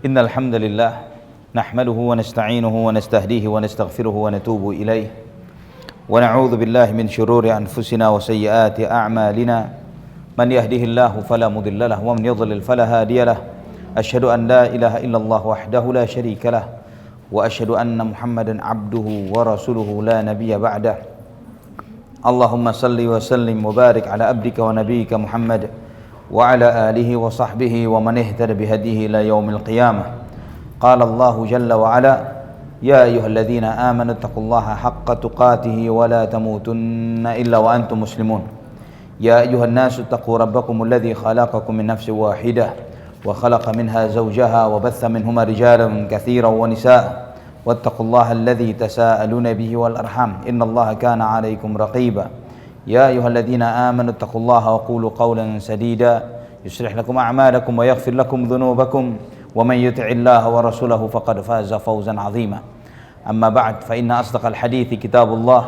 Innal hamdalillah nahmaduhu wa nasta'inuhu wa nastahdihi wa nastaghfiruhu wa natubu ilaih wa na'udzu billahi min shururi anfusina wa sayyiati a'malina man yahdihillahu fala mudilla lahu wa man yudlil fala hadiya lahu asyhadu an la ilaha illallah wahdahu la syarika lahu wa asyhadu anna Muhammadan abduhu wa rasuluhu la nabiyya ba'dah. Allahumma salli wa sallim wa barik ala abdika wa nabiyyika Muhammad wa ala alihi wa sahbihi wa man ihtada bihadihi ila yaumil qiyamah. Qala Allahu jalla wa ala ya ayyuhalladzina amanu taqullaha haqqa tuqatih wa la tamutunna illa wa antum muslimun. Ya ayyuhan nasu taqu rabbakum alladzi khalaqakum min nafsin wahidah wa khalaqa minha zawjaha wa batha minhuma rijalan katsiran wa nisaa wattaqullaha alladzi tasaaluna bihi wal arham innallaha kana 'alaykum raqiba. يا أيها الذين آمنوا اتقوا الله وقولوا قولا سديدا يصلح لكم أعمالكم ويغفر لكم ذنوبكم ومن يطع الله ورسوله فقد فاز فوزا عظيما. أما بعد فإن أصدق الحديث كتاب الله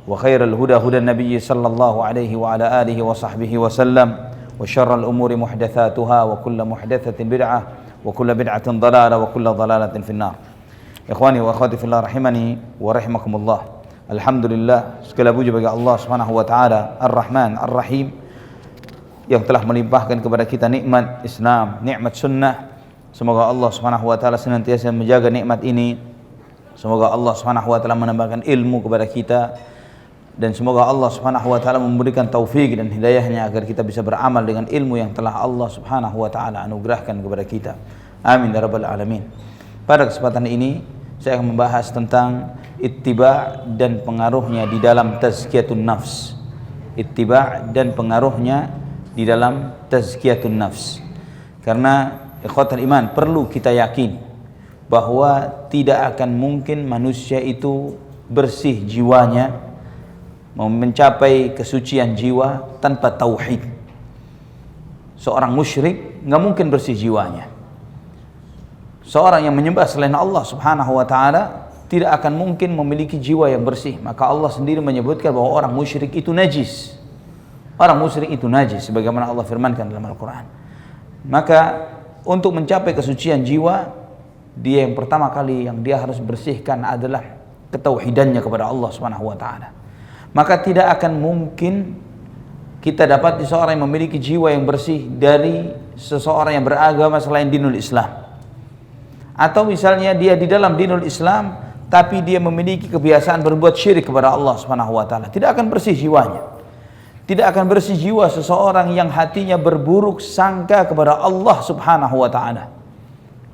وخير الهدى هدى النبي صلى الله عليه وعلى آله وصحبه وسلم وشر الأمور محدثاتها وكل محدثة بدعة وكل بدعة ضلالة وكل ضلالة في النار. إخواني وأخواتي في الله رحمني ورحمكم الله. Alhamdulillah, segala puji bagi Allah Subhanahu wa taala Ar-Rahman Ar-Rahim yang telah melimpahkan kepada kita nikmat Islam, nikmat sunnah. Semoga Allah Subhanahu wa taala senantiasa menjaga nikmat ini. Semoga Allah Subhanahu wa taala menambahkan ilmu kepada kita dan semoga Allah Subhanahu wa taala memberikan taufik dan hidayahnya agar kita bisa beramal dengan ilmu yang telah Allah Subhanahu wa taala anugerahkan kepada kita. Amin ya rabbal alamin. Pada kesempatan ini saya akan membahas tentang ittiba' dan pengaruhnya di dalam tazkiyatun nafs. Ittiba' dan pengaruhnya di dalam tazkiyatun nafs. Karena ikhwatul iman, perlu kita yakin bahwa tidak akan mungkin manusia itu bersih jiwanya, mencapai kesucian jiwa tanpa tauhid. Seorang musyrik nggak mungkin bersih jiwanya. Seorang yang menyembah selain Allah Subhanahu wa taala tidak akan mungkin memiliki jiwa yang bersih. Maka Allah sendiri menyebutkan bahwa orang musyrik itu najis. Orang musyrik itu najis sebagaimana Allah firmankan dalam Al-Qur'an. Maka untuk mencapai kesucian jiwa, dia yang pertama kali yang dia harus bersihkan adalah ketauhidannya kepada Allah Subhanahu wa taala. Maka tidak akan mungkin kita dapat seorang yang memiliki jiwa yang bersih dari seseorang yang beragama selain dinul Islam. Atau misalnya dia di dalam dinul Islam tapi dia memiliki kebiasaan berbuat syirik kepada Allah Subhanahu wa taala, tidak akan bersih jiwanya. Tidak akan bersih jiwa seseorang yang hatinya berburuk sangka kepada Allah Subhanahu wa taala.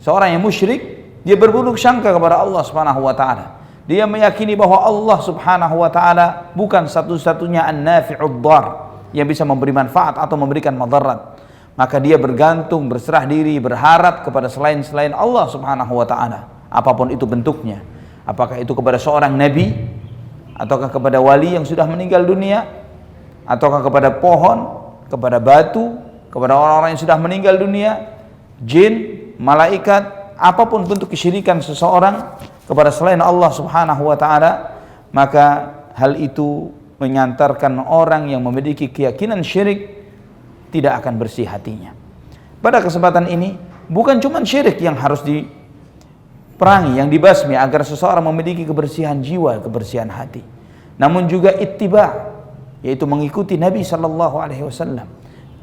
Seorang yang musyrik, dia berburuk sangka kepada Allah Subhanahu wa taala. Dia meyakini bahwa Allah Subhanahu wa taala bukan satu-satunya an-nafi'ud dhar yang bisa memberi manfaat atau memberikan madarat. Maka dia bergantung, berserah diri, berharap kepada selain Allah Subhanahu wa taala, apapun itu bentuknya. Apakah itu kepada seorang nabi, ataukah kepada wali yang sudah meninggal dunia, ataukah kepada pohon, kepada batu, kepada orang-orang yang sudah meninggal dunia, jin, malaikat, apapun bentuk kesyirikan seseorang kepada selain Allah Subhanahu wa taala, maka hal itu menyantarkan orang yang memiliki keyakinan syirik tidak akan bersih hatinya. Pada kesempatan ini bukan cuma syirik yang harus diperangi, yang dibasmi agar seseorang memiliki kebersihan jiwa, kebersihan hati, namun juga ittiba', yaitu mengikuti Nabi sallallahu alaihi wasallam.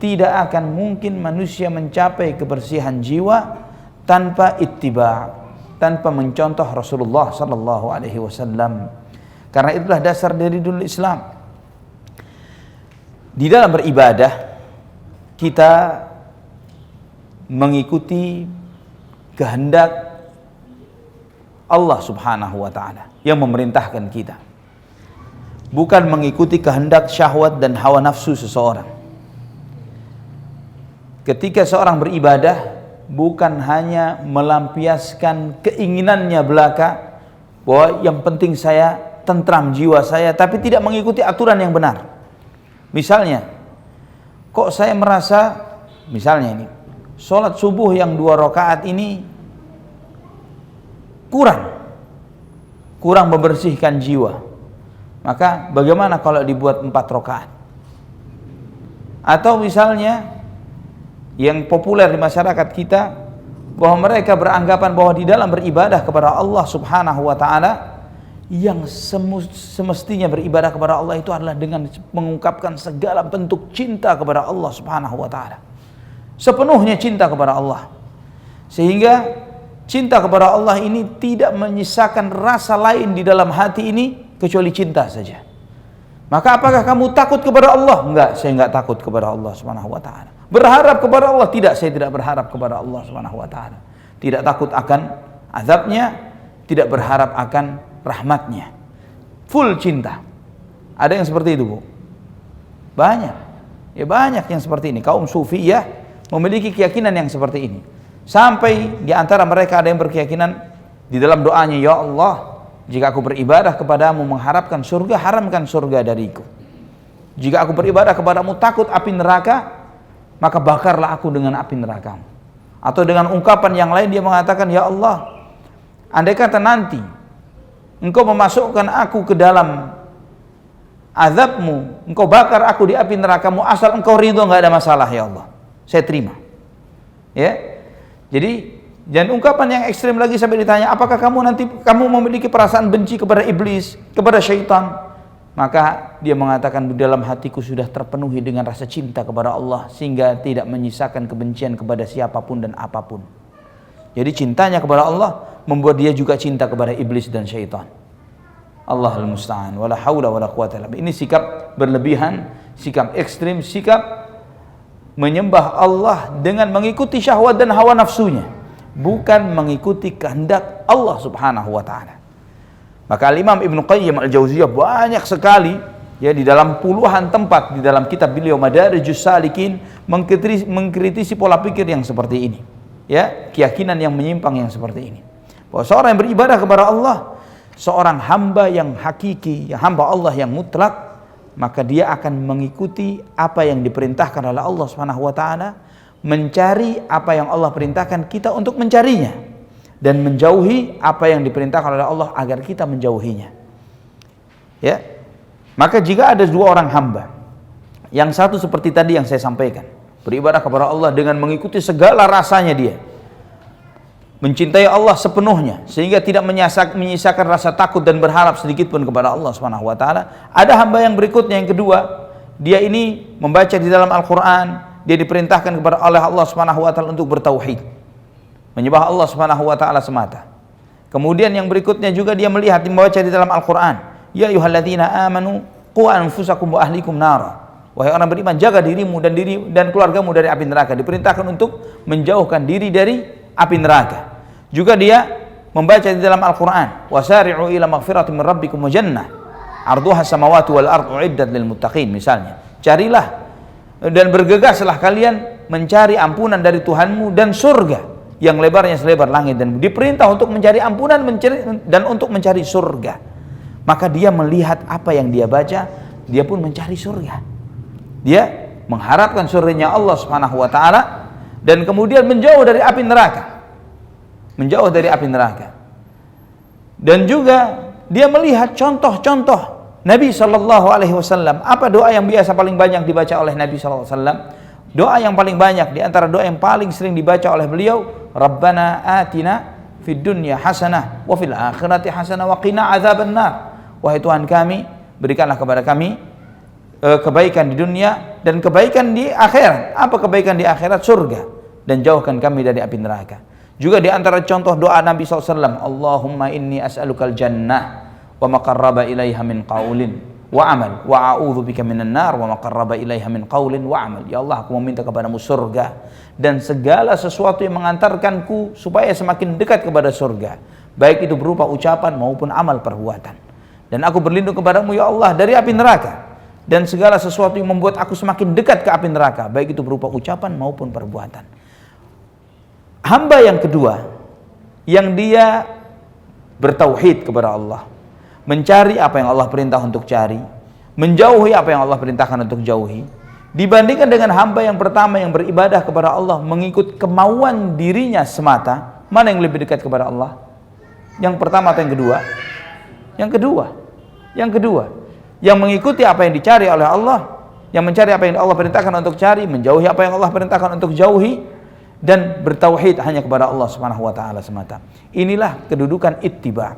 Tidak akan mungkin manusia mencapai kebersihan jiwa tanpa ittiba', tanpa mencontoh Rasulullah sallallahu alaihi wasallam. Karena itulah dasar dari dinul Islam. Di dalam beribadah kita mengikuti kehendak Allah Subhanahu wa taala yang memerintahkan kita, bukan mengikuti kehendak syahwat dan hawa nafsu seseorang. Ketika seorang beribadah, bukan hanya melampiaskan keinginannya belaka bahwa yang penting saya tentram jiwa saya, tapi tidak mengikuti aturan yang benar. Misalnya, kok saya merasa, misalnya ini, sholat subuh yang 2 rakaat ini kurang membersihkan jiwa. Maka bagaimana kalau dibuat 4 rakaat? Atau misalnya yang populer di masyarakat kita, bahwa mereka beranggapan bahwa di dalam beribadah kepada Allah Subhanahu wa taala, yang semestinya beribadah kepada Allah itu adalah dengan mengungkapkan segala bentuk cinta kepada Allah Subhanahu wa taala. Sepenuhnya cinta kepada Allah. Sehingga cinta kepada Allah ini tidak menyisakan rasa lain di dalam hati ini kecuali cinta saja. Maka apakah kamu takut kepada Allah? Enggak, saya enggak takut kepada Allah Subhanahu wa taala. Berharap kepada Allah? Tidak, saya tidak berharap kepada Allah Subhanahu wa taala. Tidak takut akan azabnya, tidak berharap akan rahmatnya. Full cinta. Ada yang seperti itu, Bu? Banyak. Ya banyak yang seperti ini. Kaum sufi ya memiliki keyakinan yang seperti ini. Sampai di antara mereka ada yang berkeyakinan di dalam doanya, ya Allah, jika aku beribadah kepadamu mengharapkan surga, haramkan surga dariku. Jika aku beribadah kepadamu takut api neraka, maka bakarlah aku dengan api nerakamu. Atau dengan ungkapan yang lain dia mengatakan, ya Allah, andai kata nanti Engkau memasukkan aku ke dalam azabmu, Engkau bakar aku di api nerakamu, asal Engkau ridho, enggak ada masalah ya Allah, saya terima. Ya, jadi dan ungkapan yang ekstrim lagi sampai ditanya, apakah kamu memiliki perasaan benci kepada iblis, kepada syaitan? Maka dia mengatakan, di dalam hatiku sudah terpenuhi dengan rasa cinta kepada Allah sehingga tidak menyisakan kebencian kepada siapapun dan apapun. Jadi cintanya kepada Allah membuat dia juga cinta kepada iblis dan syaitan. Allahul musta'an, wala haula wala quwata illa billah. Ini sikap berlebihan, sikap ekstrim, sikap menyembah Allah dengan mengikuti syahwat dan hawa nafsunya, bukan mengikuti kehendak Allah Subhanahu wa taala. Maka Imam Ibnu Qayyim Al-Jauziyah banyak sekali ya di dalam puluhan tempat di dalam kitab beliau Madarijus Salikin mengkritisi pola pikir yang seperti ini. Ya, keyakinan yang menyimpang yang seperti ini. Bahwa seorang yang beribadah kepada Allah, seorang hamba yang hakiki, hamba Allah yang mutlak, maka dia akan mengikuti apa yang diperintahkan oleh Allah Subhanahu wa taala, mencari apa yang Allah perintahkan kita untuk mencarinya, dan menjauhi apa yang diperintahkan oleh Allah agar kita menjauhinya. Ya. Maka jika ada dua orang hamba, yang satu seperti tadi yang saya sampaikan, beribadah kepada Allah dengan mengikuti segala rasanya dia, mencintai Allah sepenuhnya sehingga tidak menyisakan rasa takut dan berharap sedikit pun kepada Allah Subhanahu wa taala. Ada hamba yang berikutnya, yang kedua, dia ini membaca di dalam Al-Qur'an, dia diperintahkan kepada oleh Allah Subhanahu wa taala untuk bertauhid, menyembah Allah Subhanahu wa taala semata. Kemudian yang berikutnya juga dia melihat, membaca di dalam Al-Qur'an, ya ayyuhalladzina amanu qu anfusakum wa ahlikum nara. Wahai orang beriman, jaga dirimu dan keluargamu dari api neraka. Diperintahkan untuk menjauhkan diri dari api neraka. Juga dia membaca di dalam Al-Qur'an, wasari'u ila maghfiratin min rabbikum wa jannah 'arduha samawati wal ardu 'iddat lil muttaqin, misalnya. Carilah dan bergegaslah kalian mencari ampunan dari Tuhanmu dan surga yang lebarnya selebar langit, dan diperintah untuk mencari ampunan dan untuk mencari surga. Maka dia melihat apa yang dia baca, dia pun mencari surga. Dia mengharapkan surganya Allah Subhanahu wa taala dan kemudian menjauh dari api neraka. Menjauh dari api neraka. Dan juga dia melihat contoh-contoh Nabi sallallahu alaihi wasallam. Apa doa yang biasa paling banyak dibaca oleh Nabi sallallahu alaihi wasallam? Doa yang paling banyak di antara doa yang paling sering dibaca oleh beliau, Rabbana atina fid dunya hasanah wa fil akhirati hasanah wa qina adzabannar. Wahai Tuhan kami, berikanlah kepada kami kebaikan di dunia dan kebaikan di akhirat. Apa kebaikan di akhirat? Surga. Dan jauhkan kami dari api neraka. Juga di antara contoh doa Nabi SAW, Allahumma inni as'alukal jannah wa maqarraba ilaiha min qaulin wa amal wa a'udzu bika minan nar wa maqarraba ilaiha min qaulin wa amal. Ya Allah, aku meminta kepadamu surga dan segala sesuatu yang mengantarkanku supaya semakin dekat kepada surga, baik itu berupa ucapan maupun amal perbuatan. Dan aku berlindung kepadamu ya Allah dari api neraka dan segala sesuatu yang membuat aku semakin dekat ke api neraka, baik itu berupa ucapan maupun perbuatan. Hamba yang kedua, yang dia bertauhid kepada Allah, mencari apa yang Allah perintah untuk cari, menjauhi apa yang Allah perintahkan untuk jauhi, dibandingkan dengan hamba yang pertama yang beribadah kepada Allah mengikut kemauan dirinya semata, mana yang lebih dekat kepada Allah? Yang pertama atau yang kedua? Yang kedua. Yang kedua, yang mengikuti apa yang dicari oleh Allah, yang mencari apa yang Allah perintahkan untuk cari, menjauhi apa yang Allah perintahkan untuk jauhi, dan bertauhid hanya kepada Allah Subhanahu wa taala semata. Inilah kedudukan ittiba.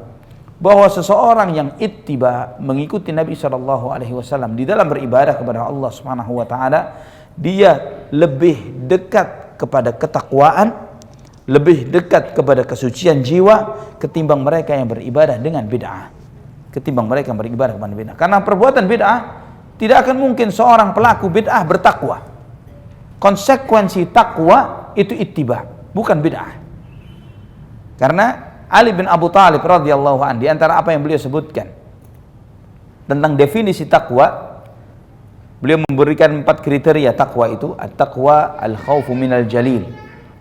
Bahwa seseorang yang ittiba mengikuti Nabi sallallahu alaihi wasallam di dalam beribadah kepada Allah Subhanahu wa taala, dia lebih dekat kepada ketakwaan, lebih dekat kepada kesucian jiwa ketimbang mereka yang beribadah dengan bid'ah. Ketimbang mereka yang beribadah dengan bid'ah. Karena perbuatan bid'ah tidak akan mungkin seorang pelaku bid'ah bertakwa. Konsekuensi takwa itu ittiba, bukan bid'ah. Karena Ali bin Abu Thalib radhiyallahu anhu, di antara apa yang beliau sebutkan tentang definisi takwa, beliau memberikan 4 kriteria takwa itu: at-taqwa al-khaufu minal jalil,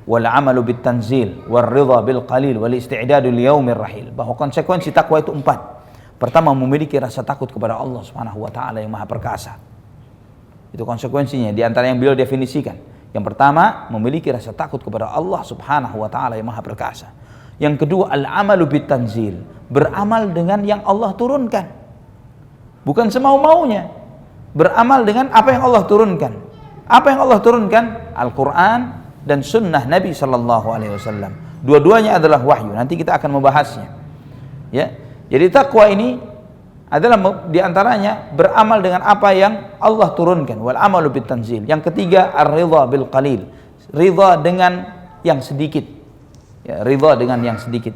wal 'amalu bit tanzil, war ridha bil qalil, wal isti'dadu li yaumir rahil. Bahwa konsekuensi takwa itu 4. Pertama, memiliki rasa takut kepada Allah Subhanahu wa taala yang Maha Perkasa. Itu konsekuensinya di antara yang beliau definisikan. Yang pertama, memiliki rasa takut kepada Allah Subhanahu wa taala yang Maha Perkasa. Yang kedua, al-amalu bit tanzil, beramal dengan yang Allah turunkan. Bukan semau-maunya. Beramal dengan apa yang Allah turunkan. Apa yang Allah turunkan? Al-Qur'an dan sunnah Nabi sallallahu alaihi wasallam. Dua-duanya adalah wahyu. Nanti kita akan membahasnya. Ya. Jadi takwa ini adalah di antaranya beramal dengan apa yang Allah turunkan, wal amalu bit tanzil. Yang ketiga, ar-ridha bil qalil, ridha dengan yang sedikit. Ya, ridha dengan yang sedikit,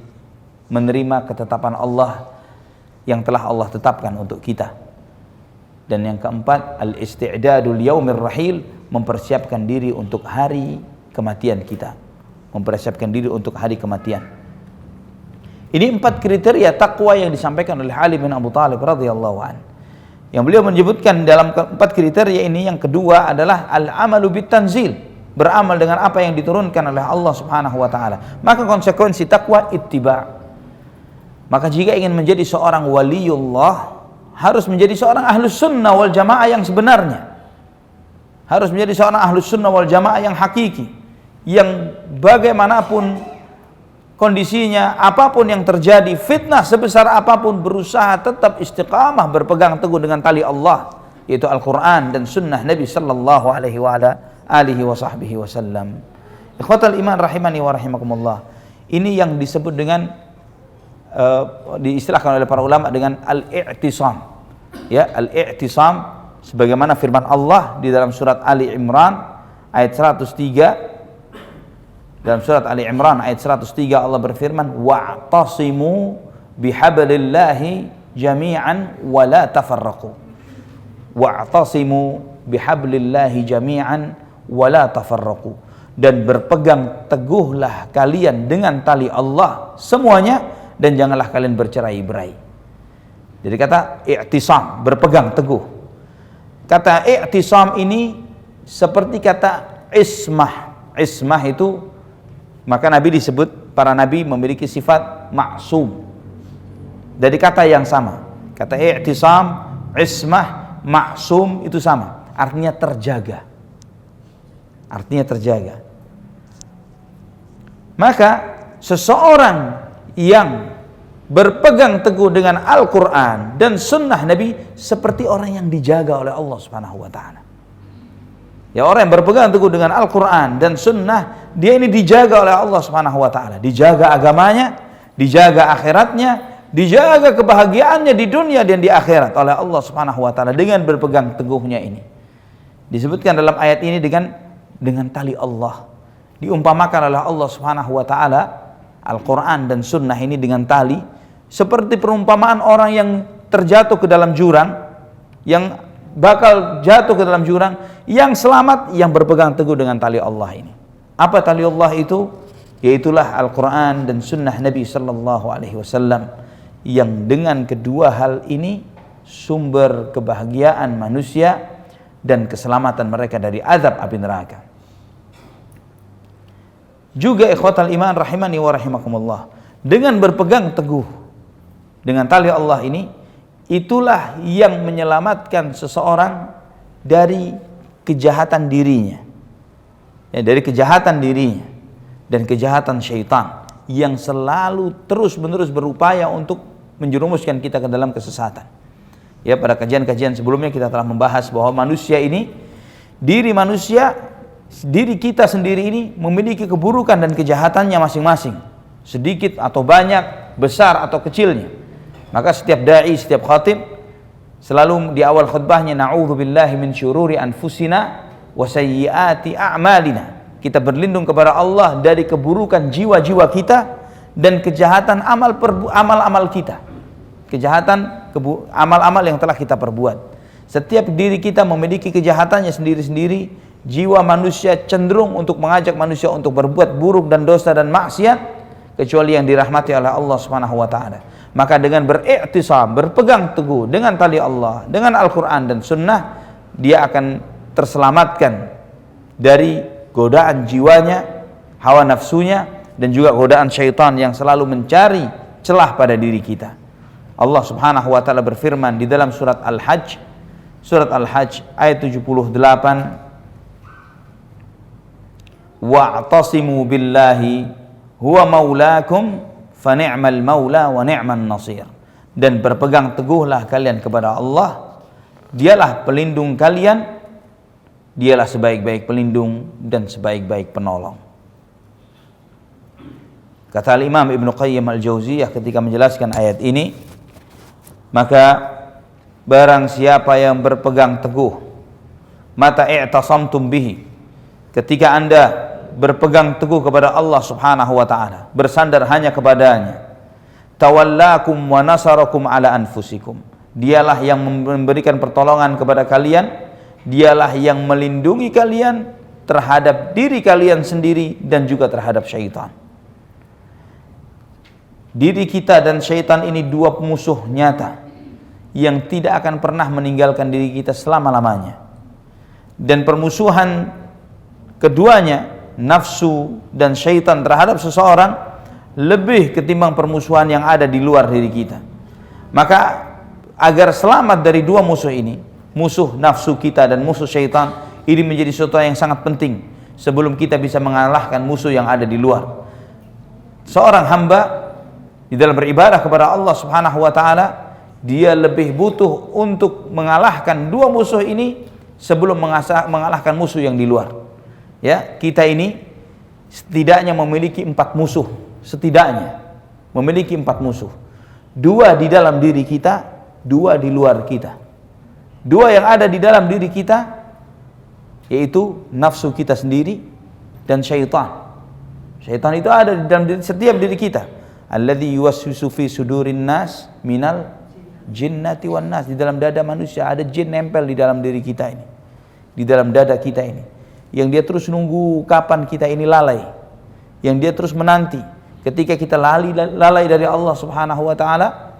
menerima ketetapan Allah yang telah Allah tetapkan untuk kita. Dan yang keempat, al-isti'dadu li yaumir rahil, mempersiapkan diri untuk hari kematian kita. Mempersiapkan diri untuk hari kematian. Ini 4 kriteria takwa yang disampaikan oleh Ali bin Abu Thalib radhiyallahu an. Yang beliau menyebutkan dalam 4 kriteria ini, yang kedua adalah al-amalu bit tanzil, beramal dengan apa yang diturunkan oleh Allah Subhanahu wa taala. Maka konsekuensi takwa ittiba. Maka jika ingin menjadi seorang waliullah, harus menjadi seorang ahlus sunnah wal jamaah yang sebenarnya. Harus menjadi seorang ahlus sunnah wal jamaah yang hakiki, yang bagaimanapun kondisinya, apapun yang terjadi, fitnah sebesar apapun, berusaha tetap istiqamah, berpegang teguh dengan tali Allah, yaitu Al-Quran dan sunnah Nabi sallallahu alaihi wa alihi wa sahbihi wasallam. Ikhwatal iman rahimani wa rahimakumullah. Ini yang disebut dengan diistilahkan oleh para ulama dengan al-i'tisam. Ya, al-i'tisam sebagaimana firman Allah di dalam surat Ali Imran ayat 103. Dalam surat Ali Imran ayat 103 Allah berfirman, wa'tasimu bihablillahi jami'an wa la tafarraqu. Wa'tasimu bihablillahi jami'an wa la tafarraqu. Dan berpegang teguhlah kalian dengan tali Allah semuanya, dan janganlah kalian bercerai-berai. Jadi kata i'tisam, berpegang teguh. Kata i'tisam ini seperti kata ismah. Ismah itu, maka Nabi disebut, para Nabi memiliki sifat maksum. Dari kata yang sama. Kata i'tisam, ismah, maksum itu sama. Artinya terjaga. Artinya terjaga. Maka seseorang yang berpegang teguh dengan Al-Quran dan sunnah Nabi seperti orang yang dijaga oleh Allah Subhanahu wa ta'ala. Ya, orang yang berpegang teguh dengan Al-Quran dan sunnah, dia ini dijaga oleh Allah Subhanahu wa ta'ala. Dijaga agamanya, dijaga akhiratnya, dijaga kebahagiaannya di dunia dan di akhirat oleh Allah Subhanahu wa ta'ala dengan berpegang teguhnya ini. Disebutkan dalam ayat ini dengan tali Allah. Diumpamakan oleh Allah Subhanahu wa ta'ala Al-Quran dan sunnah ini dengan tali, seperti perumpamaan orang yang terjatuh ke dalam jurang, yang bakal jatuh ke dalam jurang, yang selamat yang berpegang teguh dengan tali Allah ini. Apa tali Allah itu? Yaitulah Al-Quran dan sunnah Nabi sallallahu alaihi wasallam, yang dengan kedua hal ini sumber kebahagiaan manusia dan keselamatan mereka dari azab api neraka. Juga ikhwatal iman rahimani wa rahimakumullah, dengan berpegang teguh dengan tali Allah ini, itulah yang menyelamatkan seseorang dari kejahatan dirinya, ya, dari kejahatan dirinya dan kejahatan syaitan yang selalu terus-menerus berupaya untuk menjerumuskan kita ke dalam kesesatan. Ya, pada kajian-kajian sebelumnya kita telah membahas bahwa manusia ini, diri manusia diri kita sendiri ini memiliki keburukan dan kejahatannya masing-masing, sedikit atau banyak, besar atau kecilnya. Maka setiap dai, setiap khatib selalu di awal khutbahnya, na'udzubillahi min syururi anfusina wa sayyiati a'malina. Kita berlindung kepada Allah dari keburukan jiwa-jiwa kita dan kejahatan amal-amal kita. Kejahatan amal-amal yang telah kita perbuat. Setiap diri kita memiliki kejahatannya sendiri-sendiri. Jiwa manusia cenderung untuk mengajak manusia untuk berbuat buruk dan dosa dan maksiat, kecuali yang dirahmati oleh Allah Subhanahu wa taala. Maka dengan beriktisam, berpegang teguh dengan tali Allah, dengan Al-Qur'an dan Sunnah, dia akan terselamatkan dari godaan jiwanya, hawa nafsunya, dan juga godaan syaitan yang selalu mencari celah pada diri kita. Allah Subhanahu wa taala berfirman di dalam surat Al-Hajj, ayat 78, wa'tasimu billahi huwa maulakum fa ni'mal maula wa ni'man nasir. Dan berpegang teguhlah kalian kepada Allah, dialah pelindung kalian, dialah sebaik-baik pelindung dan sebaik-baik penolong. Kata Imam Ibnu Qayyim Al-Jauziyah ketika menjelaskan ayat ini, maka barang siapa yang berpegang teguh, mata i'tasamtum bihi, ketika Anda berpegang teguh kepada Allah Subhanahu wa taala, bersandar hanya kepadanya, tawallakum wa nasarakum ala anfusikum, dialah yang memberikan pertolongan kepada kalian, dialah yang melindungi kalian terhadap diri kalian sendiri dan juga terhadap syaitan. Diri kita dan syaitan ini dua musuh nyata yang tidak akan pernah meninggalkan diri kita selama-lamanya. Dan permusuhan keduanya, nafsu dan syaitan terhadap seseorang, lebih ketimbang permusuhan yang ada di luar diri kita. Maka agar selamat dari dua musuh ini, musuh nafsu kita dan musuh syaitan, ini menjadi sesuatu yang sangat penting sebelum kita bisa mengalahkan musuh yang ada di luar. Seorang hamba di dalam beribadah kepada Allah Subhanahu wa taala, dia lebih butuh untuk mengalahkan dua musuh ini sebelum mengalahkan musuh yang di luar. Ya, kita ini setidaknya memiliki 4 musuh, setidaknya memiliki 4 musuh. 2 di dalam diri kita, 2 di luar kita. 2 yang ada di dalam diri kita yaitu nafsu kita sendiri dan syaitan. Syaitan itu ada di dalam setiap diri kita. Alladzi yuwaswisu fi sudurin nas minal jinnati wan nas. Di dalam dada manusia ada jin nempel di dalam diri kita ini, di dalam dada kita ini, yang dia terus nunggu kapan kita ini lalai, yang dia terus menanti ketika kita lalai dari Allah Subhanahu wa taala,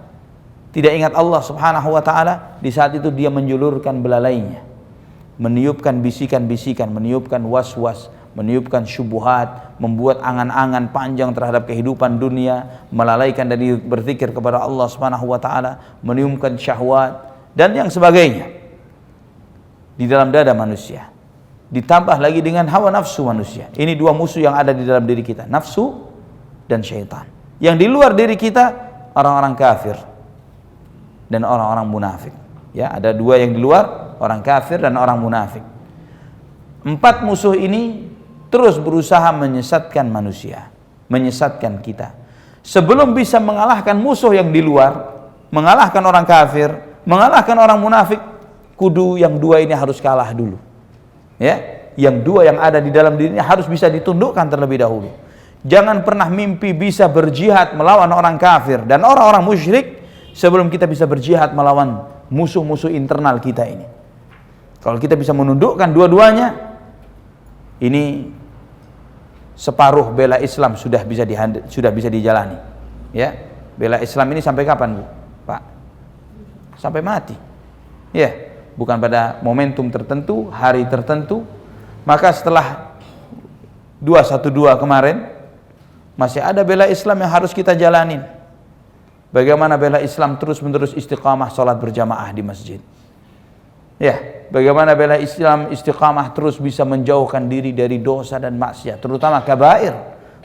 tidak ingat Allah Subhanahu wa taala, di saat itu dia menjulurkan belalainya, meniupkan bisikan-bisikan, meniupkan was-was, meniupkan syubhat, membuat angan-angan panjang terhadap kehidupan dunia, melalaikan dari berzikir kepada Allah Subhanahu wa taala, meniupkan syahwat dan yang sebagainya di dalam dada manusia. Ditambah lagi dengan hawa nafsu manusia. Ini 2 musuh yang ada di dalam diri kita, nafsu dan syaitan. Yang di luar diri kita orang-orang kafir dan orang-orang munafik. Ya, ada 2 yang di luar, orang kafir dan orang munafik. 4 musuh ini terus berusaha menyesatkan manusia, menyesatkan kita. Sebelum bisa mengalahkan musuh yang di luar, mengalahkan orang kafir, mengalahkan orang munafik, kudu yang 2 ini harus kalah dulu. Ya, yang 2 yang ada di dalam dirinya harus bisa ditundukkan terlebih dahulu. Jangan pernah mimpi bisa berjihad melawan orang kafir dan orang-orang musyrik sebelum kita bisa berjihad melawan musuh-musuh internal kita ini. Kalau kita bisa menundukkan dua-duanya, ini separuh bela Islam sudah bisa dijalani. Ya, bela Islam ini sampai kapan, Bu? Pak? Sampai mati. Ya, bukan pada momentum tertentu, hari tertentu. Maka setelah 212 kemarin masih ada bela Islam yang harus kita jalanin. Bagaimana bela Islam terus-menerus istiqamah salat berjamaah di masjid. Ya, bagaimana bela Islam istiqamah terus bisa menjauhkan diri dari dosa dan maksiat, terutama kabair,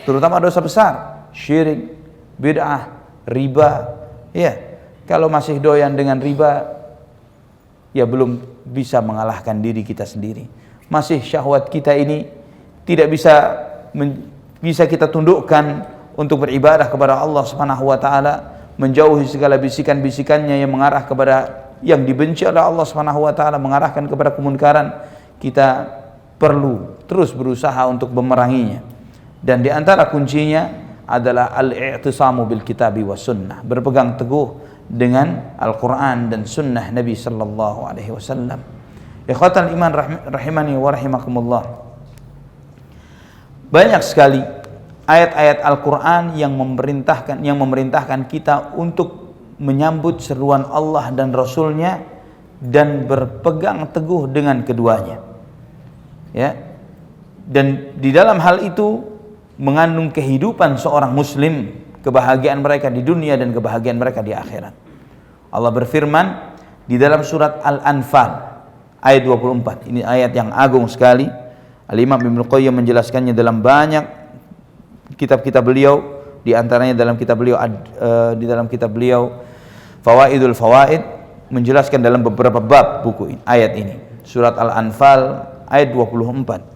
terutama dosa besar, syirik, bid'ah, riba. Ya, kalau masih doyan dengan riba, ya belum bisa mengalahkan diri kita sendiri. masih syahwat kita ini tidak bisa kita tundukkan untuk beribadah kepada Allah Subhanahu wa taala, menjauhi segala bisikan-bisikannya yang mengarah kepada yang dibenci oleh Allah Subhanahu wa taala, mengarahkan kepada kemunkaran. Kita perlu terus berusaha untuk memeranginya. Dan di antara kuncinya adalah al-i'tisamu bil kitabi was sunnah, berpegang teguh dengan Al-Qur'an dan sunnah Nabi sallallahu alaihi wasallam. Ikhwatal iman rahimani wa rahimakumullah. Banyak sekali ayat-ayat Al-Qur'an yang memerintahkan kita untuk menyambut seruan Allah dan Rasulnya dan berpegang teguh dengan keduanya. Ya. Dan di dalam hal itu mengandung kehidupan seorang muslim, kebahagiaan mereka di dunia dan kebahagiaan mereka di akhirat. Allah berfirman di dalam surat Al-Anfal ayat 24. Ini ayat yang agung sekali. Al-Imam Ibnu Qayyim menjelaskannya dalam banyak kitab-kitab beliau, di antaranya dalam kitab beliau Fawaidul Fawaid, menjelaskan dalam beberapa bab buku ayat ini. Surat Al-Anfal ayat 24.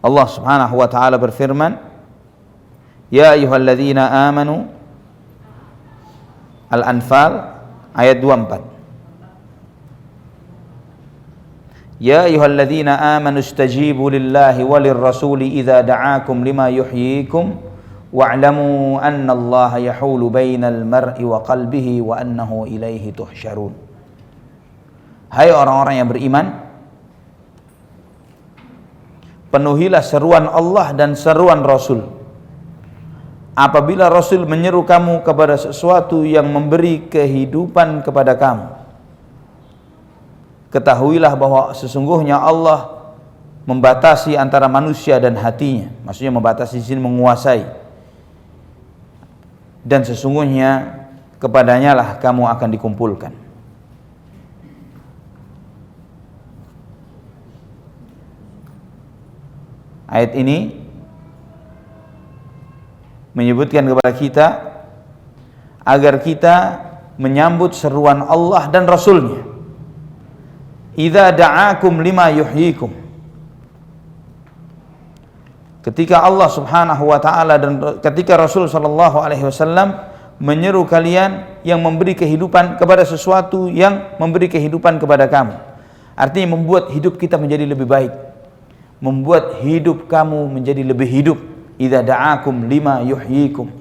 Allah Subhanahu wa taala berfirman, ya ayyuhalladzina amanu, Al-Anfal ayat 24. Ya ayyuhalladzina amanu istajibu lillahi walir rasuli idza da'akum lima yuhyikum wa'lamu anna Allaha yahulu bainal mar'i wa qalbihi wa annahu ilaihi tuhsyarun. Hai orang-orang yang beriman, penuhilah seruan Allah dan seruan Rasul. Apabila Rasul menyeru kamu kepada sesuatu yang memberi kehidupan kepada kamu, ketahuilah bahwa sesungguhnya Allah membatasi antara manusia dan hatinya. Maksudnya membatasi di sini menguasai. Dan sesungguhnya kepadanya lah kamu akan dikumpulkan. Ayat ini menyebutkan kepada kita agar kita menyambut seruan Allah dan Rasulnya. Idza da'akum lima yuhyikum. Ketika Allah Subhanahu wa taala dan ketika Rasul sallallahu alaihi wasallam menyeru kalian yang memberi kehidupan kepada sesuatu yang memberi kehidupan kepada kamu. Artinya membuat hidup kita menjadi lebih baik. Membuat hidup kamu menjadi lebih hidup. Idza da'akum lima yuhyikum.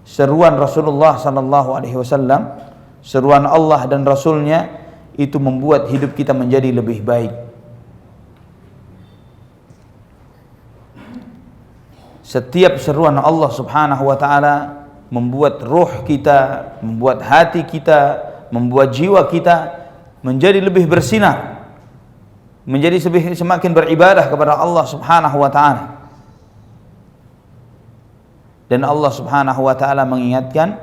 Seruan Rasulullah sallallahu alaihi wasallam, seruan Allah dan Rasulnya itu membuat hidup kita menjadi lebih baik. Setiap seruan Allah Subhanahu wa taala membuat ruh kita, membuat hati kita, membuat jiwa kita menjadi lebih bersinar, menjadi semakin beribadah kepada Allah Subhanahu wa taala. Dan Allah Subhanahu wa taala mengingatkan,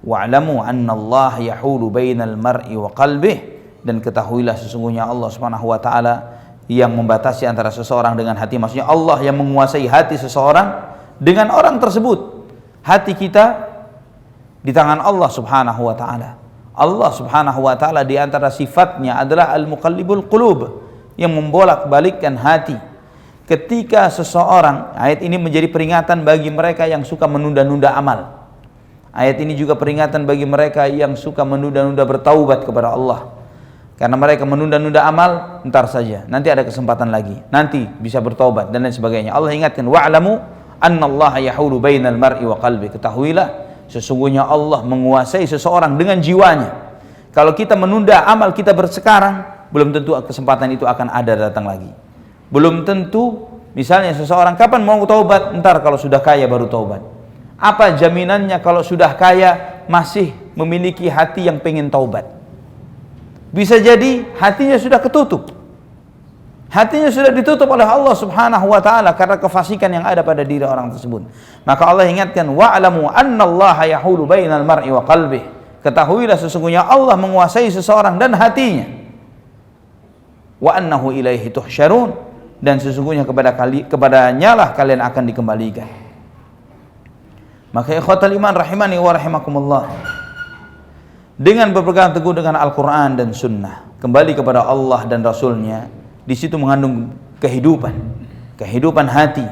wa'lamu annallaha yahulu bainal mar'i wa qalbih, dan ketahuilah sesungguhnya Allah Subhanahu wa taala yang membatasi antara seseorang dengan hati. Maksudnya Allah yang menguasai hati seseorang dengan orang tersebut. Hati kita di tangan Allah Subhanahu wa taala. Allah Subhanahu wa taala di antara sifatnya adalah al-muqallibul qulub, yang membolak-balikkan hati. Ketika seseorang, ayat ini menjadi peringatan bagi mereka yang suka menunda-nunda amal. Ayat ini juga peringatan bagi mereka yang suka menunda-nunda bertaubat kepada Allah. Karena mereka menunda-nunda amal, entar saja, nanti ada kesempatan lagi, nanti bisa bertaubat dan lain sebagainya. Allah ingatkan, wa'lamu annallaha yahulu bainal mar'i wa qalbi. Ketahuilah sesungguhnya Allah menguasai seseorang dengan jiwanya. Kalau kita menunda amal kita bersekarang, belum tentu kesempatan itu akan ada datang lagi. Belum tentu, misalnya seseorang kapan mau taubat? Entar kalau sudah kaya baru taubat. Apa jaminannya kalau sudah kaya masih memiliki hati yang pengen taubat? Bisa jadi hatinya sudah ketutup. Hatinya sudah ditutup oleh Allah Subhanahu wa taala karena kefasikan yang ada pada diri orang tersebut. Maka Allah ingatkan, wa'lamu annallaha yahulu bainal mar'i wa qalbih. Ketahuilah sesungguhnya Allah menguasai seseorang dan hatinya. Wa annahu ilaihi tuhsyarun, dan sesungguhnya kepadanya lah kalian akan dikembalikan. Maka ikhwatal iman rahimani wa rahimakumullah, dengan berpegang teguh dengan Al-Quran dan Sunnah, kembali kepada Allah dan Rasulnya, di situ mengandung kehidupan hati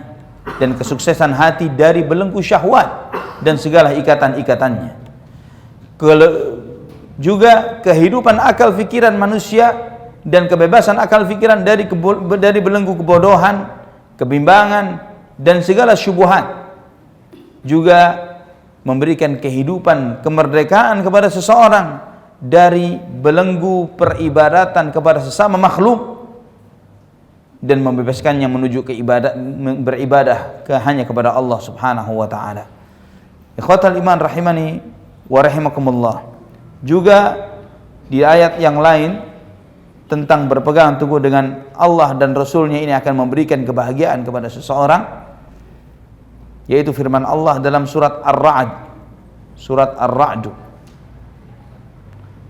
dan kesuksesan hati dari belenggu syahwat dan segala ikatan-ikatannya. Juga kehidupan akal fikiran manusia dan kebebasan akal fikiran dari belenggu kebodohan, kebimbangan dan segala syubhat. Juga memberikan kehidupan kemerdekaan kepada seseorang dari belenggu peribadatan kepada sesama makhluk dan membebaskannya menuju ke beribadah hanya kepada Allah Subhanahu wa taala. Ikhwatal iman rahimani wa rahimakumullah. Juga di ayat yang lain tentang berpegang teguh dengan Allah dan Rasulnya ini akan memberikan kebahagiaan kepada seseorang, yaitu firman Allah dalam surat Ar-Ra'd, surat Ar-Ra'd,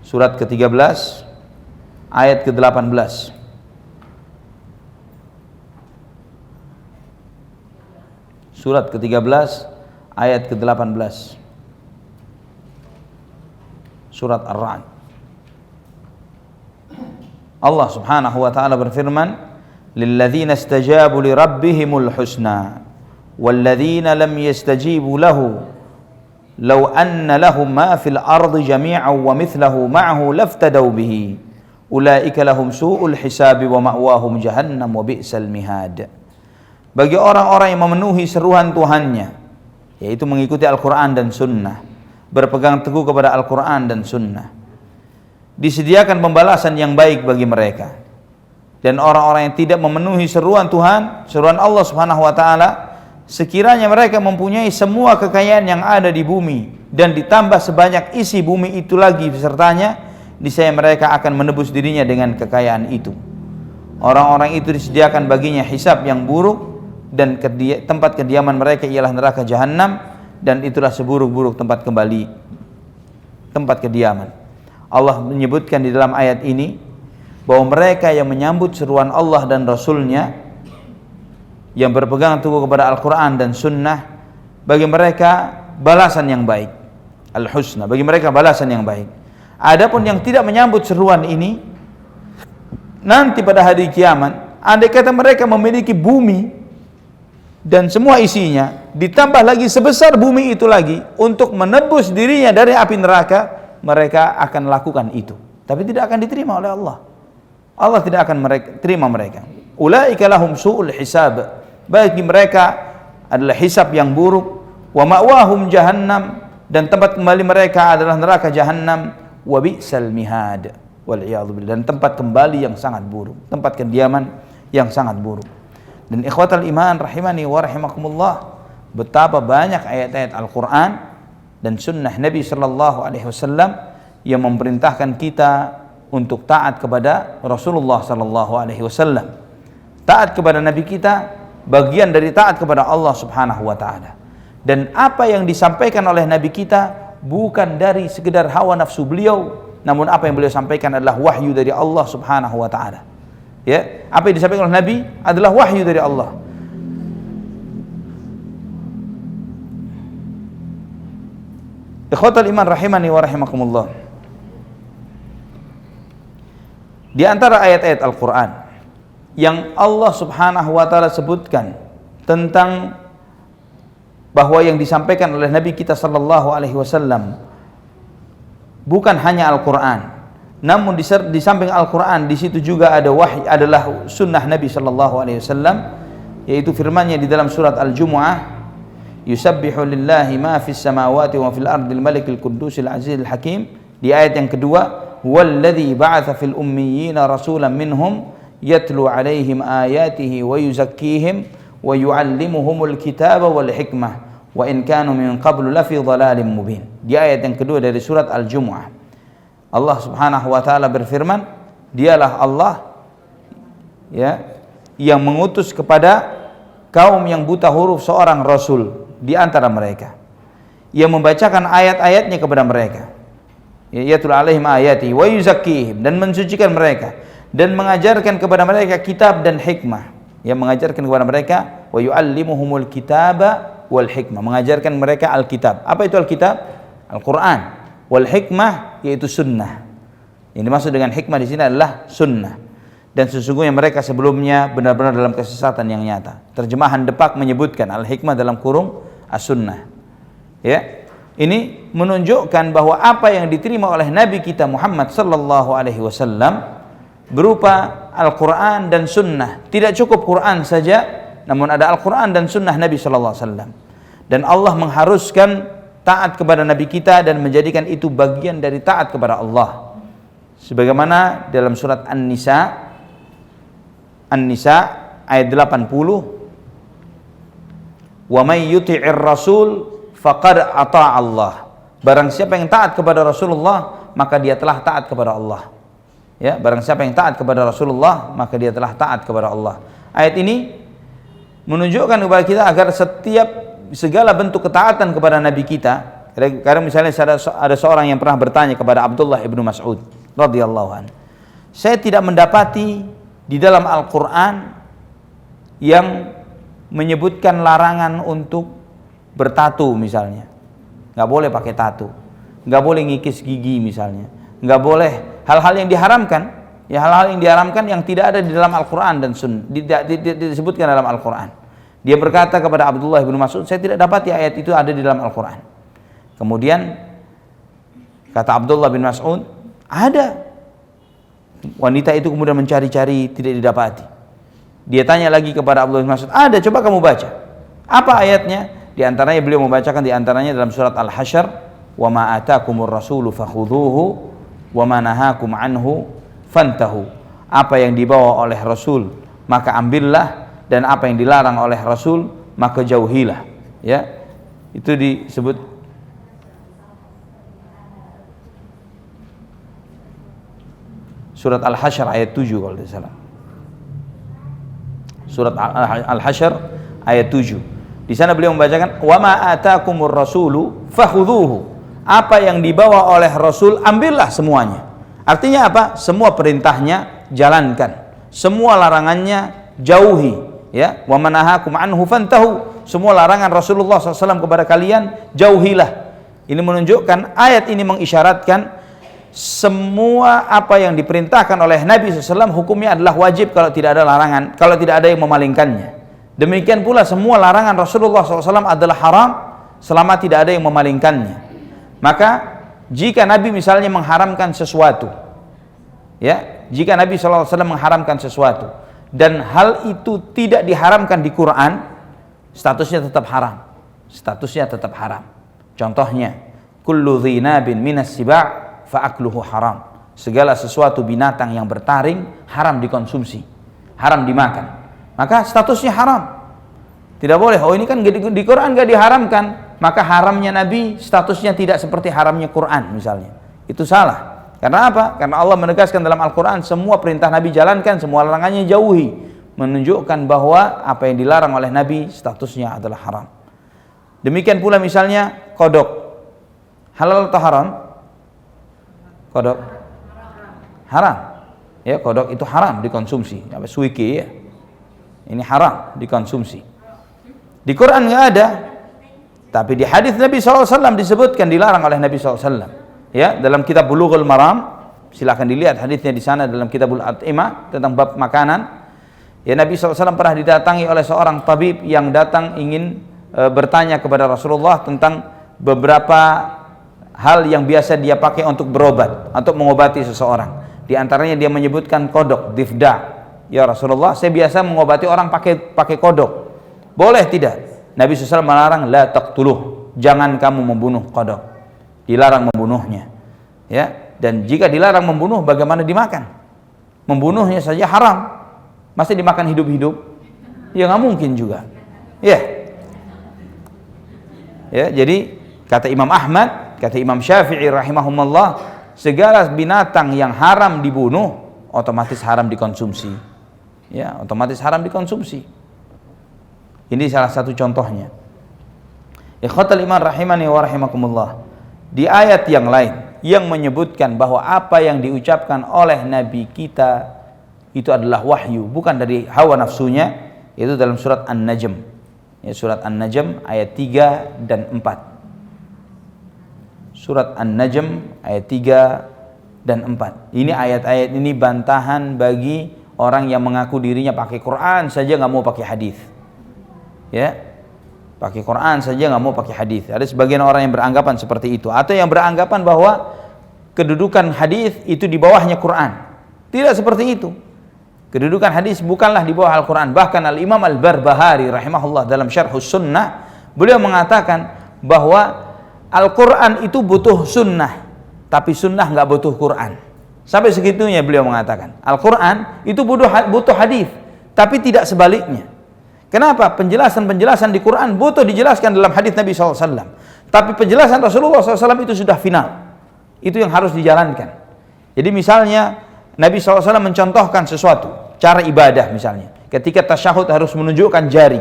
surat ke-13 ayat ke-18. Surat ke-13 ayat ke-18. Surat Ar-Ra'd. Allah Subhanahu wa taala berfirman, "Lilladzina istajabu li rabbihimul husna walladzina lam yastajibu lahu law anna lahum ma fil ardi jami'an wa mithluhu ma'ahu laftadaw bihi ulaika lahum su'ul hisabi wa ma'wahum jahannam wa bi'sal mihad." Bagi orang-orang yang memenuhi seruan Tuhannya, yaitu mengikuti Al-Quran dan Sunnah, berpegang teguh kepada Al-Quran dan Sunnah, disediakan pembalasan yang baik bagi mereka. Dan orang-orang yang tidak memenuhi seruan Tuhan, seruan Allah Subhanahu wa taala, sekiranya mereka mempunyai semua kekayaan yang ada di bumi dan ditambah sebanyak isi bumi itu lagi besertanya, niscaya mereka akan menebus dirinya dengan kekayaan itu. Orang-orang itu disediakan baginya hisab yang buruk, dan tempat kediaman mereka ialah neraka jahanam, dan itulah seburuk-buruk tempat kembali, tempat kediaman. Allah menyebutkan di dalam ayat ini bahwa mereka yang menyambut seruan Allah dan Rasulnya, yang berpegang teguh kepada Al-Quran dan Sunnah, bagi mereka balasan yang baik, al-husna, bagi mereka balasan yang baik. Adapun yang tidak menyambut seruan ini, nanti pada hari kiamat, andai kata mereka memiliki bumi dan semua isinya, ditambah lagi sebesar bumi itu lagi untuk menebus dirinya dari api neraka, mereka akan lakukan itu, tapi tidak akan diterima oleh Allah. Allah tidak akan terima mereka. Ulaika lahum su'ul hisab, bagi mereka adalah hisab yang buruk, wa ma'wahum jahannam, dan tempat kembali mereka adalah neraka jahannam, wa bi'sal mihad, wal iyadzu billah, dan tempat kembali yang sangat buruk, tempat kediaman yang sangat buruk. Dan ikhwatal iman rahimani wa rahimakumullah, betapa banyak ayat-ayat Al-Quran dan Sunnah Nabi sallallahu alaihi wasallam yang memerintahkan kita untuk taat kepada Rasulullah sallallahu alaihi wasallam. Taat kepada Nabi kita bagian dari taat kepada Allah Subhanahu wa taala. Dan apa yang disampaikan oleh Nabi kita bukan dari sekedar hawa nafsu beliau, namun apa yang beliau sampaikan adalah wahyu dari Allah Subhanahu wa taala. Ya, apa yang disampaikan oleh Nabi adalah wahyu dari Allah. Ikhwatal iman rahimani wa rahimakumullah. Di antara ayat-ayat Al-Quran yang Allah Subhanahu wa taala sebutkan tentang bahwa yang disampaikan oleh Nabi kita sallallahu alaihi wasallam bukan hanya Al-Quran, namun di samping Al-Quran di situ juga ada wahyu, adalah sunnah Nabi sallallahu alaihi wasallam, yaitu firman-Nya di dalam surat Al-Jumu'ah, yusabbihu lillahi ma fis samawati wa fil ardil malikil quddusil azizil hakim. Di ayat yang kedua, walladzi ba'atsa fil ummiyina rasulan minhum yatlu alaihim ayatihi wa yuzakkihim wa yu'allimuhumul kitaba wal hikmah wa in kanu min qablu lafi dhalalin mubin. Di ayat yang kedua dari surat Al-Jumu'ah, Allah Subhanahu wa taala berfirman, dialah Allah ya yang mengutus kepada kaum yang buta huruf seorang rasul di antara mereka, yang membacakan ayat-ayatnya kepada mereka, yatul alaihim ayati wa yuzakkihim, dan mensucikan mereka dan mengajarkan kepada mereka kitab dan hikmah, yang mengajarkan kepada mereka wa yuallimuhumul kitaba wal hikmah, mengajarkan mereka Alkitab. Apa itu Alkitab? Al-Qur'an. Wal hikmah yaitu sunnah. Yang dimaksud dengan hikmah di sini adalah sunnah. Dan sesungguhnya mereka sebelumnya benar-benar dalam kesesatan yang nyata. Terjemahan Depak menyebutkan al-hikmah dalam kurung as-sunnah. Ya. Ini menunjukkan bahwa apa yang diterima oleh Nabi kita Muhammad sallallahu alaihi wasallam berupa Al-Qur'an dan sunnah. Tidak cukup Quran saja, namun ada Al-Qur'an dan sunnah Nabi sallallahu alaihi wasallam. Dan Allah mengharuskan taat kepada Nabi kita dan menjadikan itu bagian dari taat kepada Allah. Sebagaimana dalam surat An-Nisa ayat 80, wa may yuti'ir rasul faqad ata'a Allah. Barang siapa yang taat kepada Rasulullah, maka dia telah taat kepada Allah. Ya, barang siapa yang taat kepada Rasulullah, maka dia telah taat kepada Allah. Ayat ini menunjukkan kepada kita agar segala bentuk ketaatan kepada Nabi kita. Karena misalnya ada seorang yang pernah bertanya kepada Abdullah ibnu Mas'ud radhiyallahu anhu, saya tidak mendapati di dalam Al-Quran yang menyebutkan larangan untuk bertatu misalnya. Nggak boleh pakai tatu, nggak boleh ngikis gigi misalnya, nggak boleh hal-hal yang diharamkan. Ya, hal-hal yang diharamkan yang tidak ada di dalam Al-Quran dan Sunnah, disebutkan dalam Al-Quran. Dia berkata kepada Abdullah bin Mas'ud, saya tidak dapati ayat itu ada di dalam Al-Quran. Kemudian kata Abdullah bin Mas'ud, ada. Wanita itu kemudian mencari-cari, tidak didapati. Dia tanya lagi kepada Abdullah bin Mas'ud, ada, coba kamu baca. Apa ayatnya? Di antaranya beliau membacakan di antaranya dalam surat Al-Hasyr, wa ma atakumur rasulu fakhudhuhu wa ma nahakum anhu fantahu. Apa yang dibawa oleh Rasul maka ambillah, dan apa yang dilarang oleh Rasul maka jauhilah. Ya, itu disebut surat Al-Hasyr ayat 7 kalau tidak salah. Surat Al-Hasyr ayat 7. Di sana beliau membacakan wa ma atakumur rasulu fakhudhuhu. Apa yang dibawa oleh Rasul ambillah semuanya. Artinya apa? Semua perintahnya jalankan, semua larangannya jauhi, ya. Wa manahakum anhu fantahu. Semua larangan Rasulullah SAW kepada kalian jauhilah. Ini menunjukkan, ayat ini mengisyaratkan semua apa yang diperintahkan oleh Nabi SAW hukumnya adalah wajib kalau tidak ada larangan, kalau tidak ada yang memalingkannya. Demikian pula semua larangan Rasulullah SAW adalah haram selama tidak ada yang memalingkannya. Maka jika Nabi misalnya mengharamkan sesuatu, ya, jika Nabi SAW mengharamkan sesuatu dan hal itu tidak diharamkan di Quran, statusnya tetap haram. Statusnya tetap haram. Contohnya, kullu dhinabin minas siba' fa'akluhu haram. Segala sesuatu binatang yang bertaring haram dikonsumsi, haram dimakan. Maka statusnya haram. Tidak boleh, oh ini kan di Quran gak diharamkan, maka haramnya Nabi statusnya tidak seperti haramnya Quran misalnya. Itu salah. Karena apa? Karena Allah menegaskan dalam Al-Quran semua perintah Nabi jalankan, semua larangannya jauhi. Menunjukkan bahwa apa yang dilarang oleh Nabi statusnya adalah haram. Demikian pula misalnya kodok. Halal atau haram? Kodok haram, ya, kodok itu haram dikonsumsi. Apa suiki, ya, ini haram dikonsumsi. Di Quran nggak ada, tapi di hadis Nabi SAW disebutkan dilarang oleh Nabi SAW. Ya, dalam kitab Bulughul Maram, silakan dilihat hadisnya di sana dalam kitabul At'imah tentang bab makanan. Ya, Nabi SAW pernah didatangi oleh seorang tabib yang datang ingin bertanya kepada Rasulullah tentang beberapa hal yang biasa dia pakai untuk berobat, untuk mengobati seseorang. Di antaranya dia menyebutkan kodok, difda. Ya Rasulullah, saya biasa mengobati orang pakai kodok. Boleh tidak? Nabi SAW melarang, la taqtuluh, jangan kamu membunuh kodok. Dilarang membunuhnya. Ya, dan jika dilarang membunuh, bagaimana dimakan? Membunuhnya saja haram. Masih dimakan hidup-hidup? Ya nggak mungkin juga. Ya. Ya, jadi kata Imam Ahmad, kata Imam Syafi'i rahimahumullah, segala binatang yang haram dibunuh otomatis haram dikonsumsi. Ya, otomatis haram dikonsumsi. Ini salah satu contohnya. Ikhwatal iman rahimani wa rahimakumullah. Di ayat yang lain yang menyebutkan bahwa apa yang diucapkan oleh Nabi kita itu adalah wahyu, bukan dari hawa nafsunya, itu dalam surat An-Najm Ya, surat An-Najm ayat 3 dan 4. Surat An-Najm ayat 3 dan 4. Ini ayat-ayat ini bantahan bagi orang yang mengaku dirinya pakai Quran saja nggak mau pakai hadis. Ya, pakai Quran saja nggak mau pakai hadis. Ada sebagian orang yang beranggapan seperti itu, atau yang beranggapan bahwa kedudukan hadis itu di bawahnya Quran. Tidak seperti itu. Kedudukan hadis bukanlah di bawah Al-Quran. Bahkan Al-Imam Al-Barbahari rahimahullah dalam Syarhus Sunnah, beliau mengatakan bahwa Al-Quran itu butuh sunnah, tapi sunnah nggak butuh Quran. Sampai segitunya beliau mengatakan Al-Quran itu butuh hadis, tapi tidak sebaliknya. Kenapa? Penjelasan-penjelasan di Quran butuh dijelaskan dalam hadis Nabi SAW, tapi penjelasan Rasulullah SAW itu sudah final. Itu yang harus dijalankan. Jadi misalnya Nabi SAW mencontohkan sesuatu, cara ibadah misalnya. Ketika tasyahud harus menunjukkan jari.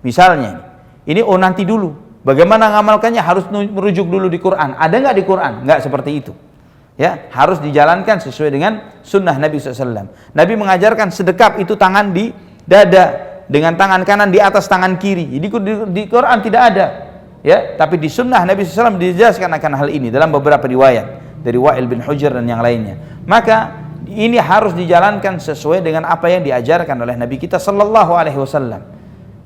Misalnya, ini nanti dulu. Bagaimana ngamalkannya harus merujuk dulu di Quran. Ada nggak di Quran? Nggak seperti itu. Ya, harus dijalankan sesuai dengan sunnah Nabi SAW. Nabi mengajarkan sedekap itu tangan di dada, dengan tangan kanan di atas tangan kiri. Jadi di Quran tidak ada. Ya, tapi di sunnah Nabi SAW dijelaskan akan hal ini dalam beberapa riwayat dari Wa'il bin Hujr dan yang lainnya. Maka ini harus dijalankan sesuai dengan apa yang diajarkan oleh Nabi kita sallallahu alaihi wasallam.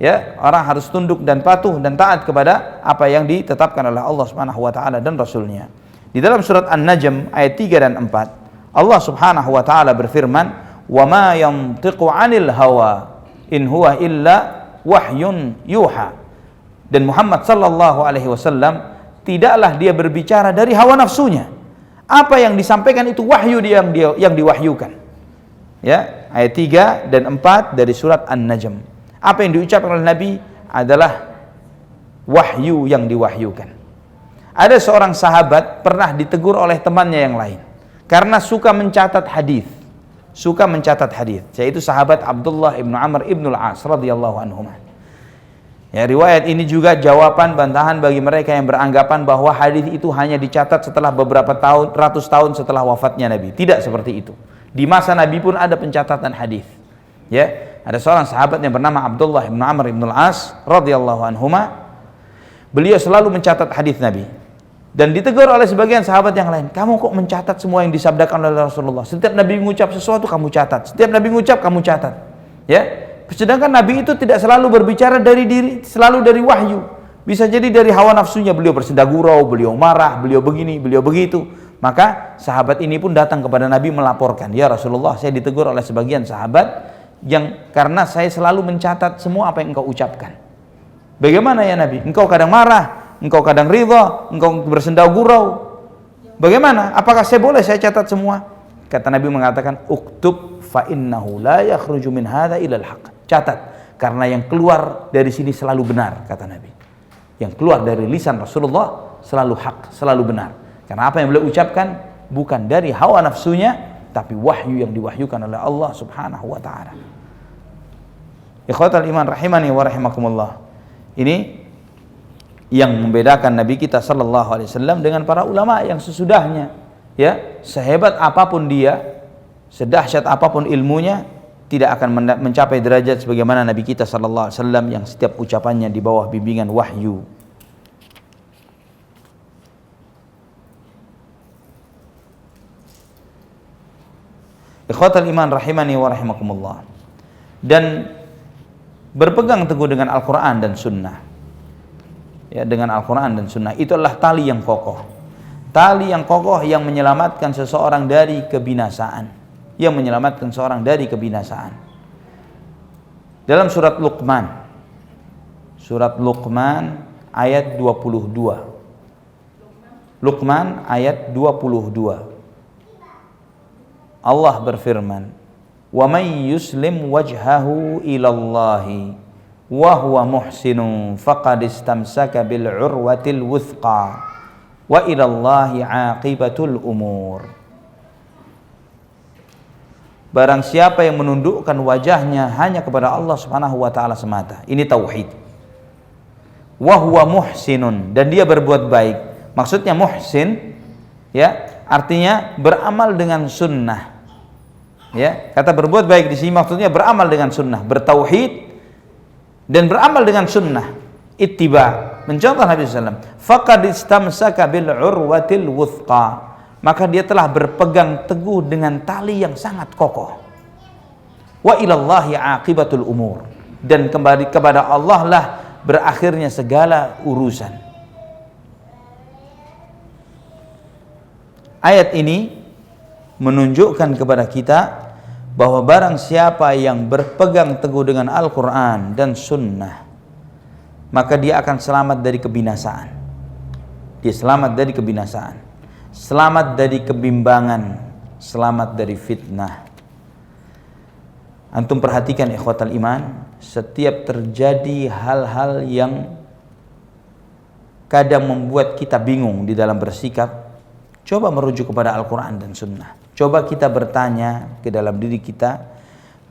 Ya, orang harus tunduk dan patuh dan taat kepada apa yang ditetapkan oleh Allah Subhanahu wa taala dan rasulnya. Di dalam surat An-Najm ayat 3 dan 4, Allah Subhanahu wa taala berfirman, "Wa ma yantiqu 'anil hawa in huwa illa wahyun yuha." Dan Muhammad sallallahu alaihi wasallam tidaklah dia berbicara dari hawa nafsunya. Apa yang disampaikan itu wahyu yang diwahyukan. Ya, ayat 3 dan 4 dari surat An-Najm. Apa yang diucapkan oleh Nabi adalah wahyu yang diwahyukan. Ada seorang sahabat pernah ditegur oleh temannya yang lain karena suka mencatat hadis. Yaitu sahabat Abdullah ibnu Amr ibnu al-As radhiyallahu anhu. Ya, riwayat ini juga jawaban bantahan bagi mereka yang beranggapan bahwa hadis itu hanya dicatat setelah beberapa tahun, ratus tahun setelah wafatnya Nabi. Tidak seperti itu. Di masa Nabi pun ada pencatatan hadis. Ya, ada seorang sahabat yang bernama Abdullah bin Amr bin Al-As radhiyallahu anhuma. Beliau selalu mencatat hadis Nabi. Dan ditegur oleh sebagian sahabat yang lain, "Kamu kok mencatat semua yang disabdakan oleh Rasulullah? Setiap Nabi mengucap sesuatu kamu catat. Setiap Nabi mengucap kamu catat." Ya. Sedangkan Nabi itu tidak selalu berbicara dari diri, selalu dari wahyu. Bisa jadi dari hawa nafsunya, beliau bersenda gurau, beliau marah, beliau begini, beliau begitu. Maka sahabat ini pun datang kepada Nabi melaporkan, "Ya Rasulullah, saya ditegur oleh sebagian sahabat yang karena saya selalu mencatat semua apa yang engkau ucapkan. Bagaimana ya Nabi? Engkau kadang marah, engkau kadang ridha, engkau bersenda gurau. Bagaimana? Apakah saya catat semua?" Kata Nabi mengatakan, "Uktub fa innahu la yakhruju min hadza ila al-haq." Catat, karena yang keluar dari sini selalu benar, kata Nabi. Yang keluar dari lisan Rasulullah selalu hak, selalu benar. Karena apa yang beliau ucapkan bukan dari hawa nafsunya, tapi wahyu yang diwahyukan oleh Allah Subhanahu wa taala. Ikhwatal iman rahimani wa rahimakumullah. Ini yang membedakan Nabi kita sallallahu alaihi wasallam dengan para ulama yang sesudahnya. Ya, sehebat apapun dia, sedahsyat apapun ilmunya, tidak akan mencapai derajat sebagaimana Nabi kita sallallahu alaihi wasallam yang setiap ucapannya di bawah bimbingan wahyu. Ikhwatal iman rahimani wa rahimakumullah. Dan berpegang teguh dengan Al-Quran dan Sunnah. Ya, dengan Al-Quran dan Sunnah itu adalah tali yang kokoh. Tali yang kokoh yang menyelamatkan seseorang dari kebinasaan. Dalam surat Luqman ayat 22. Luqman ayat 22. Allah berfirman, "Wa may yuslim wajhahu ilallahi wa huwa muhsinun faqad istamsaka bil urwatil wuthqa wa ilallahi aqibatul umur." Barang siapa yang menundukkan wajahnya hanya kepada Allah Subhanahu wa taala semata. Ini tauhid. Wa huwa muhsinun, dan dia berbuat baik. Maksudnya muhsin ya, artinya beramal dengan sunnah. Ya, kata berbuat baik di sini maksudnya beramal dengan sunnah, bertauhid dan beramal dengan sunnah, ittiba, mencontoh Nabi SAW, faqad istamsaka bil urwatil wuthqa, maka dia telah berpegang teguh dengan tali yang sangat kokoh. Wa ilallahi aqibatul umur, dan kembali kepada Allah lah berakhirnya segala urusan. Ayat ini menunjukkan kepada kita bahwa barang siapa yang berpegang teguh dengan Al-Quran dan Sunnah, maka dia akan selamat dari kebinasaan. Dia selamat dari kebinasaan, selamat dari kebimbangan, selamat dari fitnah. Antum perhatikan ikhwatal iman, setiap terjadi hal-hal yang kadang membuat kita bingung di dalam bersikap, coba merujuk kepada Al-Quran dan Sunnah. Coba kita bertanya ke dalam diri kita,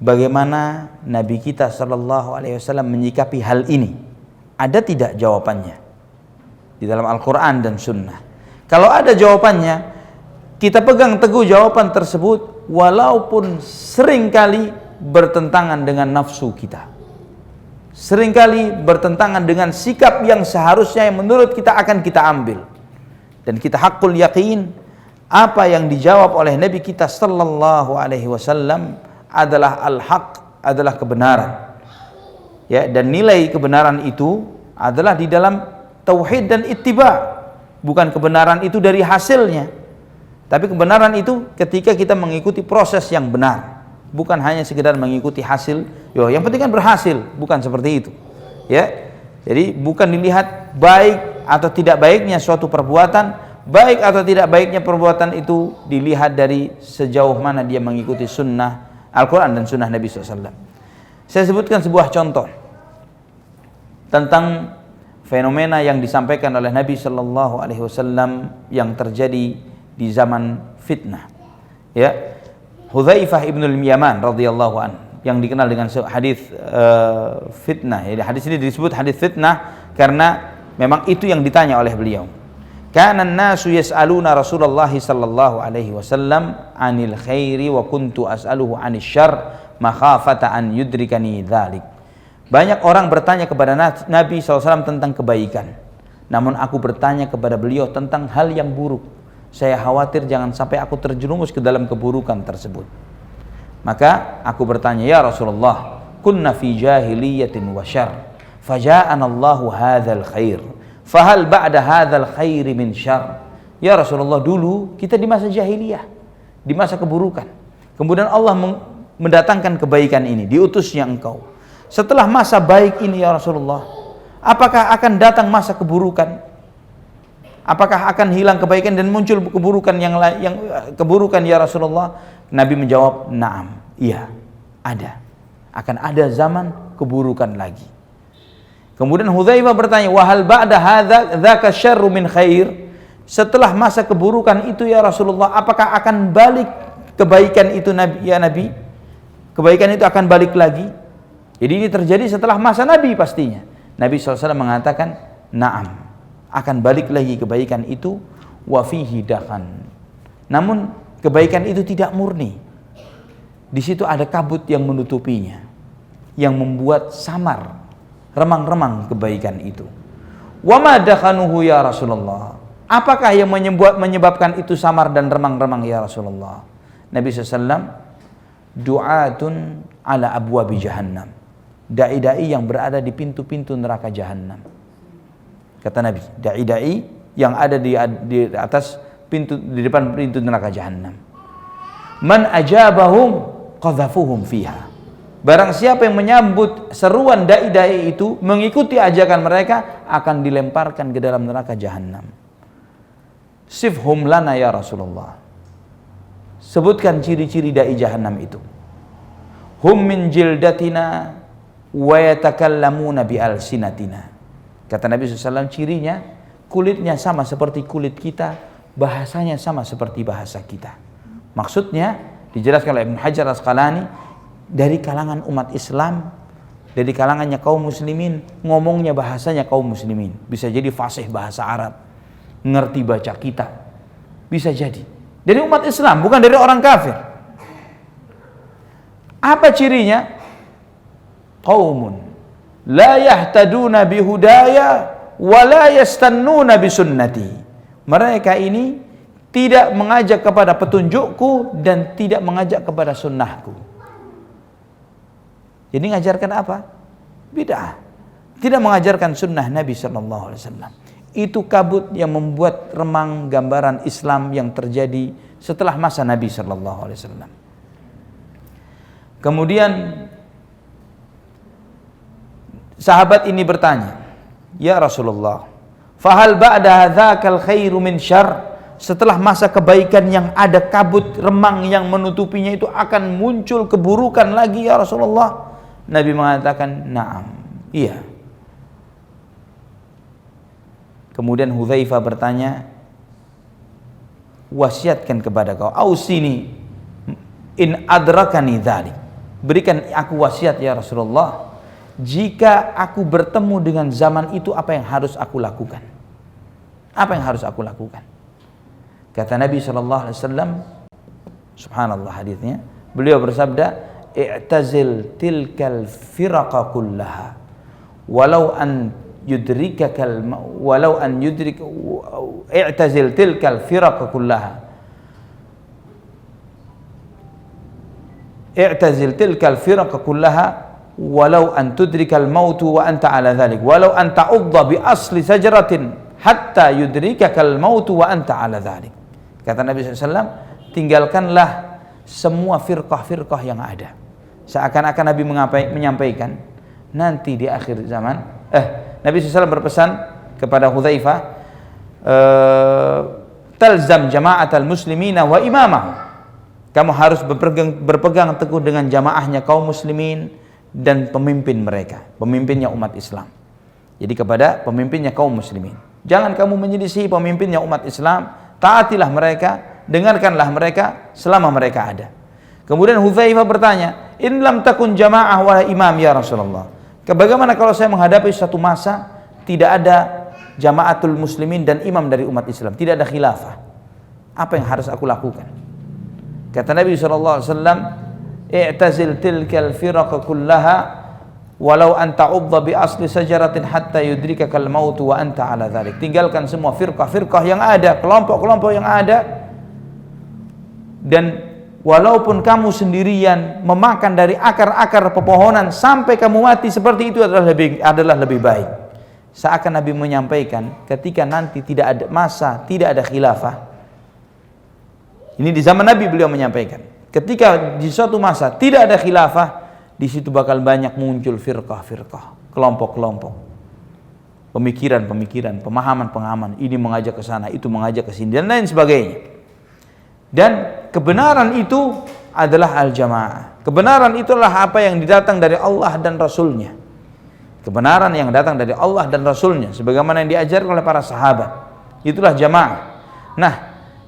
bagaimana Nabi kita SAW menyikapi hal ini? Ada tidak jawabannya di dalam Al-Quran dan Sunnah? Kalau ada jawabannya, kita pegang teguh jawaban tersebut, walaupun seringkali bertentangan dengan nafsu kita, seringkali bertentangan dengan sikap yang seharusnya yang menurut kita akan kita ambil. Dan kita hakul yakin, apa yang dijawab oleh Nabi kita sallallahu alaihi wasallam adalah al-haq, adalah kebenaran. Ya, dan nilai kebenaran itu adalah di dalam tauhid dan ittiba. Bukan kebenaran itu dari hasilnya, tapi kebenaran itu ketika kita mengikuti proses yang benar, bukan hanya sekedar mengikuti hasil. Yo, yang penting kan berhasil, bukan seperti itu. Ya. Jadi bukan dilihat baik atau tidak baiknya suatu perbuatan, baik atau tidak baiknya perbuatan itu dilihat dari sejauh mana dia mengikuti sunnah Al-Quran dan sunnah Nabi SAW. Saya sebutkan sebuah contoh tentang fenomena yang disampaikan oleh Nabi SAW yang terjadi di zaman fitnah. Ya, Hudzaifah ibnul Yaman radhiyallahu an, yang dikenal dengan hadis fitnah. Jadi hadis ini disebut hadis fitnah karena memang itu yang ditanya oleh beliau. Kana an-nasu yas'aluna Rasulullah sallallahu alaihi wasallam 'anil khairi wa kuntu as'aluhu 'anil syarr makhafata an yudrikani dzalik. Banyak orang bertanya kepada Nabi SAW tentang kebaikan, namun aku bertanya kepada beliau tentang hal yang buruk. Saya khawatir jangan sampai aku terjerumus ke dalam keburukan tersebut. Maka aku bertanya, ya Rasulullah, kunna fi jahiliyatin wa syarr, faja'ana Allahu hadzal khair, fahal ba'da hadzal khairi min syarr. Ya Rasulullah, dulu kita di masa jahiliyah, di masa keburukan, kemudian Allah mendatangkan kebaikan ini, diutusnya engkau. Setelah masa baik ini ya Rasulullah, apakah akan datang masa keburukan? Apakah akan hilang kebaikan dan muncul keburukan yang keburukan ya Rasulullah? Nabi menjawab, na'am, iya, ada. Akan ada zaman keburukan lagi. Kemudian Hudzaifah bertanya, wahal ba'da dzaka syarru min khair? Setelah masa keburukan itu ya Rasulullah, apakah akan balik kebaikan itu ya Nabi? Kebaikan itu akan balik lagi? Jadi ini terjadi setelah masa Nabi pastinya. Nabi SAW mengatakan, na'am, akan balik lagi kebaikan itu, wa fihi dakan. Namun kebaikan itu tidak murni. Di situ ada kabut yang menutupinya, yang membuat samar, remang-remang kebaikan itu. Wa ma dakhanuhu ya Rasulullah? Apakah yang menyebabkan itu samar dan remang-remang ya Rasulullah? Nabi SAW, du'atun ala abwabi jahannam. Dai-dai yang berada di pintu-pintu neraka jahannam. Kata Nabi, dai-dai yang ada di atas pintu, di depan pintu neraka jahannam. Man ajabahum qadhafuhum fiha. Barang siapa yang menyambut seruan dai-dai itu, mengikuti ajakan mereka, akan dilemparkan ke dalam neraka jahannam. Sifhum lana ya Rasulullah. Sebutkan ciri-ciri dai jahannam itu. Hum min jildatina wa yatakallamuna bi alsinatina. Kata Nabi SAW, cirinya kulitnya sama seperti kulit kita, bahasanya sama seperti bahasa kita. Maksudnya dijelaskan oleh Ibnu Hajar Asqalani, dari kalangan umat Islam, dari kalangannya kaum muslimin, ngomongnya bahasanya kaum muslimin. Bisa jadi fasih bahasa Arab, ngerti baca kitab, bisa jadi dari umat Islam, bukan dari orang kafir. Apa cirinya? Qaumun la yahtaduna bihudaya wa la yastannuna bisunnati. Mereka ini tidak mengajak kepada petunjukku dan tidak mengajak kepada sunnahku. Jadi mengajarkan apa? Bid'ah. Tidak mengajarkan sunnah Nabi sallallahu alaihi wasallam. Itu kabut yang membuat remang gambaran Islam yang terjadi setelah masa Nabi sallallahu alaihi wasallam. Kemudian sahabat ini bertanya, "Ya Rasulullah, fahal ba'da hadzakal khairu min syarr?" Setelah masa kebaikan yang ada kabut remang yang menutupinya itu akan muncul keburukan lagi ya Rasulullah? Nabi mengatakan, "Na'am." Iya. Kemudian Hudzaifah bertanya, "Wasiatkan kepada kau, ausini in adrakani dzalik." Berikan aku wasiat ya Rasulullah, jika aku bertemu dengan zaman itu apa yang harus aku lakukan? Apa yang harus aku lakukan? Kata Nabi sallallahu alaihi wasallam, subhanallah hadisnya, beliau bersabda, "I'tazil tilkal firaqa kullaha walau an yudrikakal walau an yudrik i'tazil tilkal firaqa kullaha i'tazil tilkal firaqa kullaha walau an tudrikal mautu wa anta ala dhalik walau an ta'udda bi asli sajaratin hatta yudrikakal mautu wa anta ala dhalik." Kata Nabi SAW, tinggalkanlah semua firqah-firqah yang ada. Seakan-akan Nabi menyampaikan, nanti di akhir zaman, Nabi SAW berpesan kepada Hudzaifah, talzam jama'atal muslimina wa imamah. Kamu harus berpegang teguh dengan jamaahnya kaum muslimin dan pemimpin mereka, pemimpinnya umat Islam. Jadi kepada pemimpinnya kaum muslimin. Jangan kamu menyelisihi pemimpinnya umat Islam, taatilah mereka, dengarkanlah mereka selama mereka ada. Kemudian Hudzaifah bertanya, "In lam takun jamaah wa imam ya Rasulullah." Bagaimana kalau saya menghadapi satu masa tidak ada jamaatul muslimin dan imam dari umat Islam, tidak ada khilafah? Apa yang harus aku lakukan? Kata Nabi sallallahu alaihi wasallam, "I'tazil tilkal firaq kullaha walau an ta'udda bi asli sajaratin hatta yudrikakal maut wa anta ala dzalik." Tinggalkan semua firqah-firqah yang ada, kelompok-kelompok yang ada, dan walaupun kamu sendirian memakan dari akar-akar pepohonan sampai kamu mati, seperti itu adalah lebih baik. Seakan Nabi menyampaikan ketika nanti tidak ada masa, tidak ada khilafah. Ini di zaman Nabi beliau menyampaikan, ketika di suatu masa tidak ada khilafah, di situ bakal banyak muncul firqah-firqah, kelompok-kelompok, pemikiran-pemikiran, pemahaman-pemahaman, ini mengajak ke sana, itu mengajak ke sini dan lain sebagainya. Dan kebenaran itu adalah al-jamaah. Kebenaran itulah apa yang datang dari Allah dan Rasulnya. Kebenaran yang datang dari Allah dan Rasulnya, sebagaimana yang diajarkan oleh para sahabat. Itulah jamaah. Nah,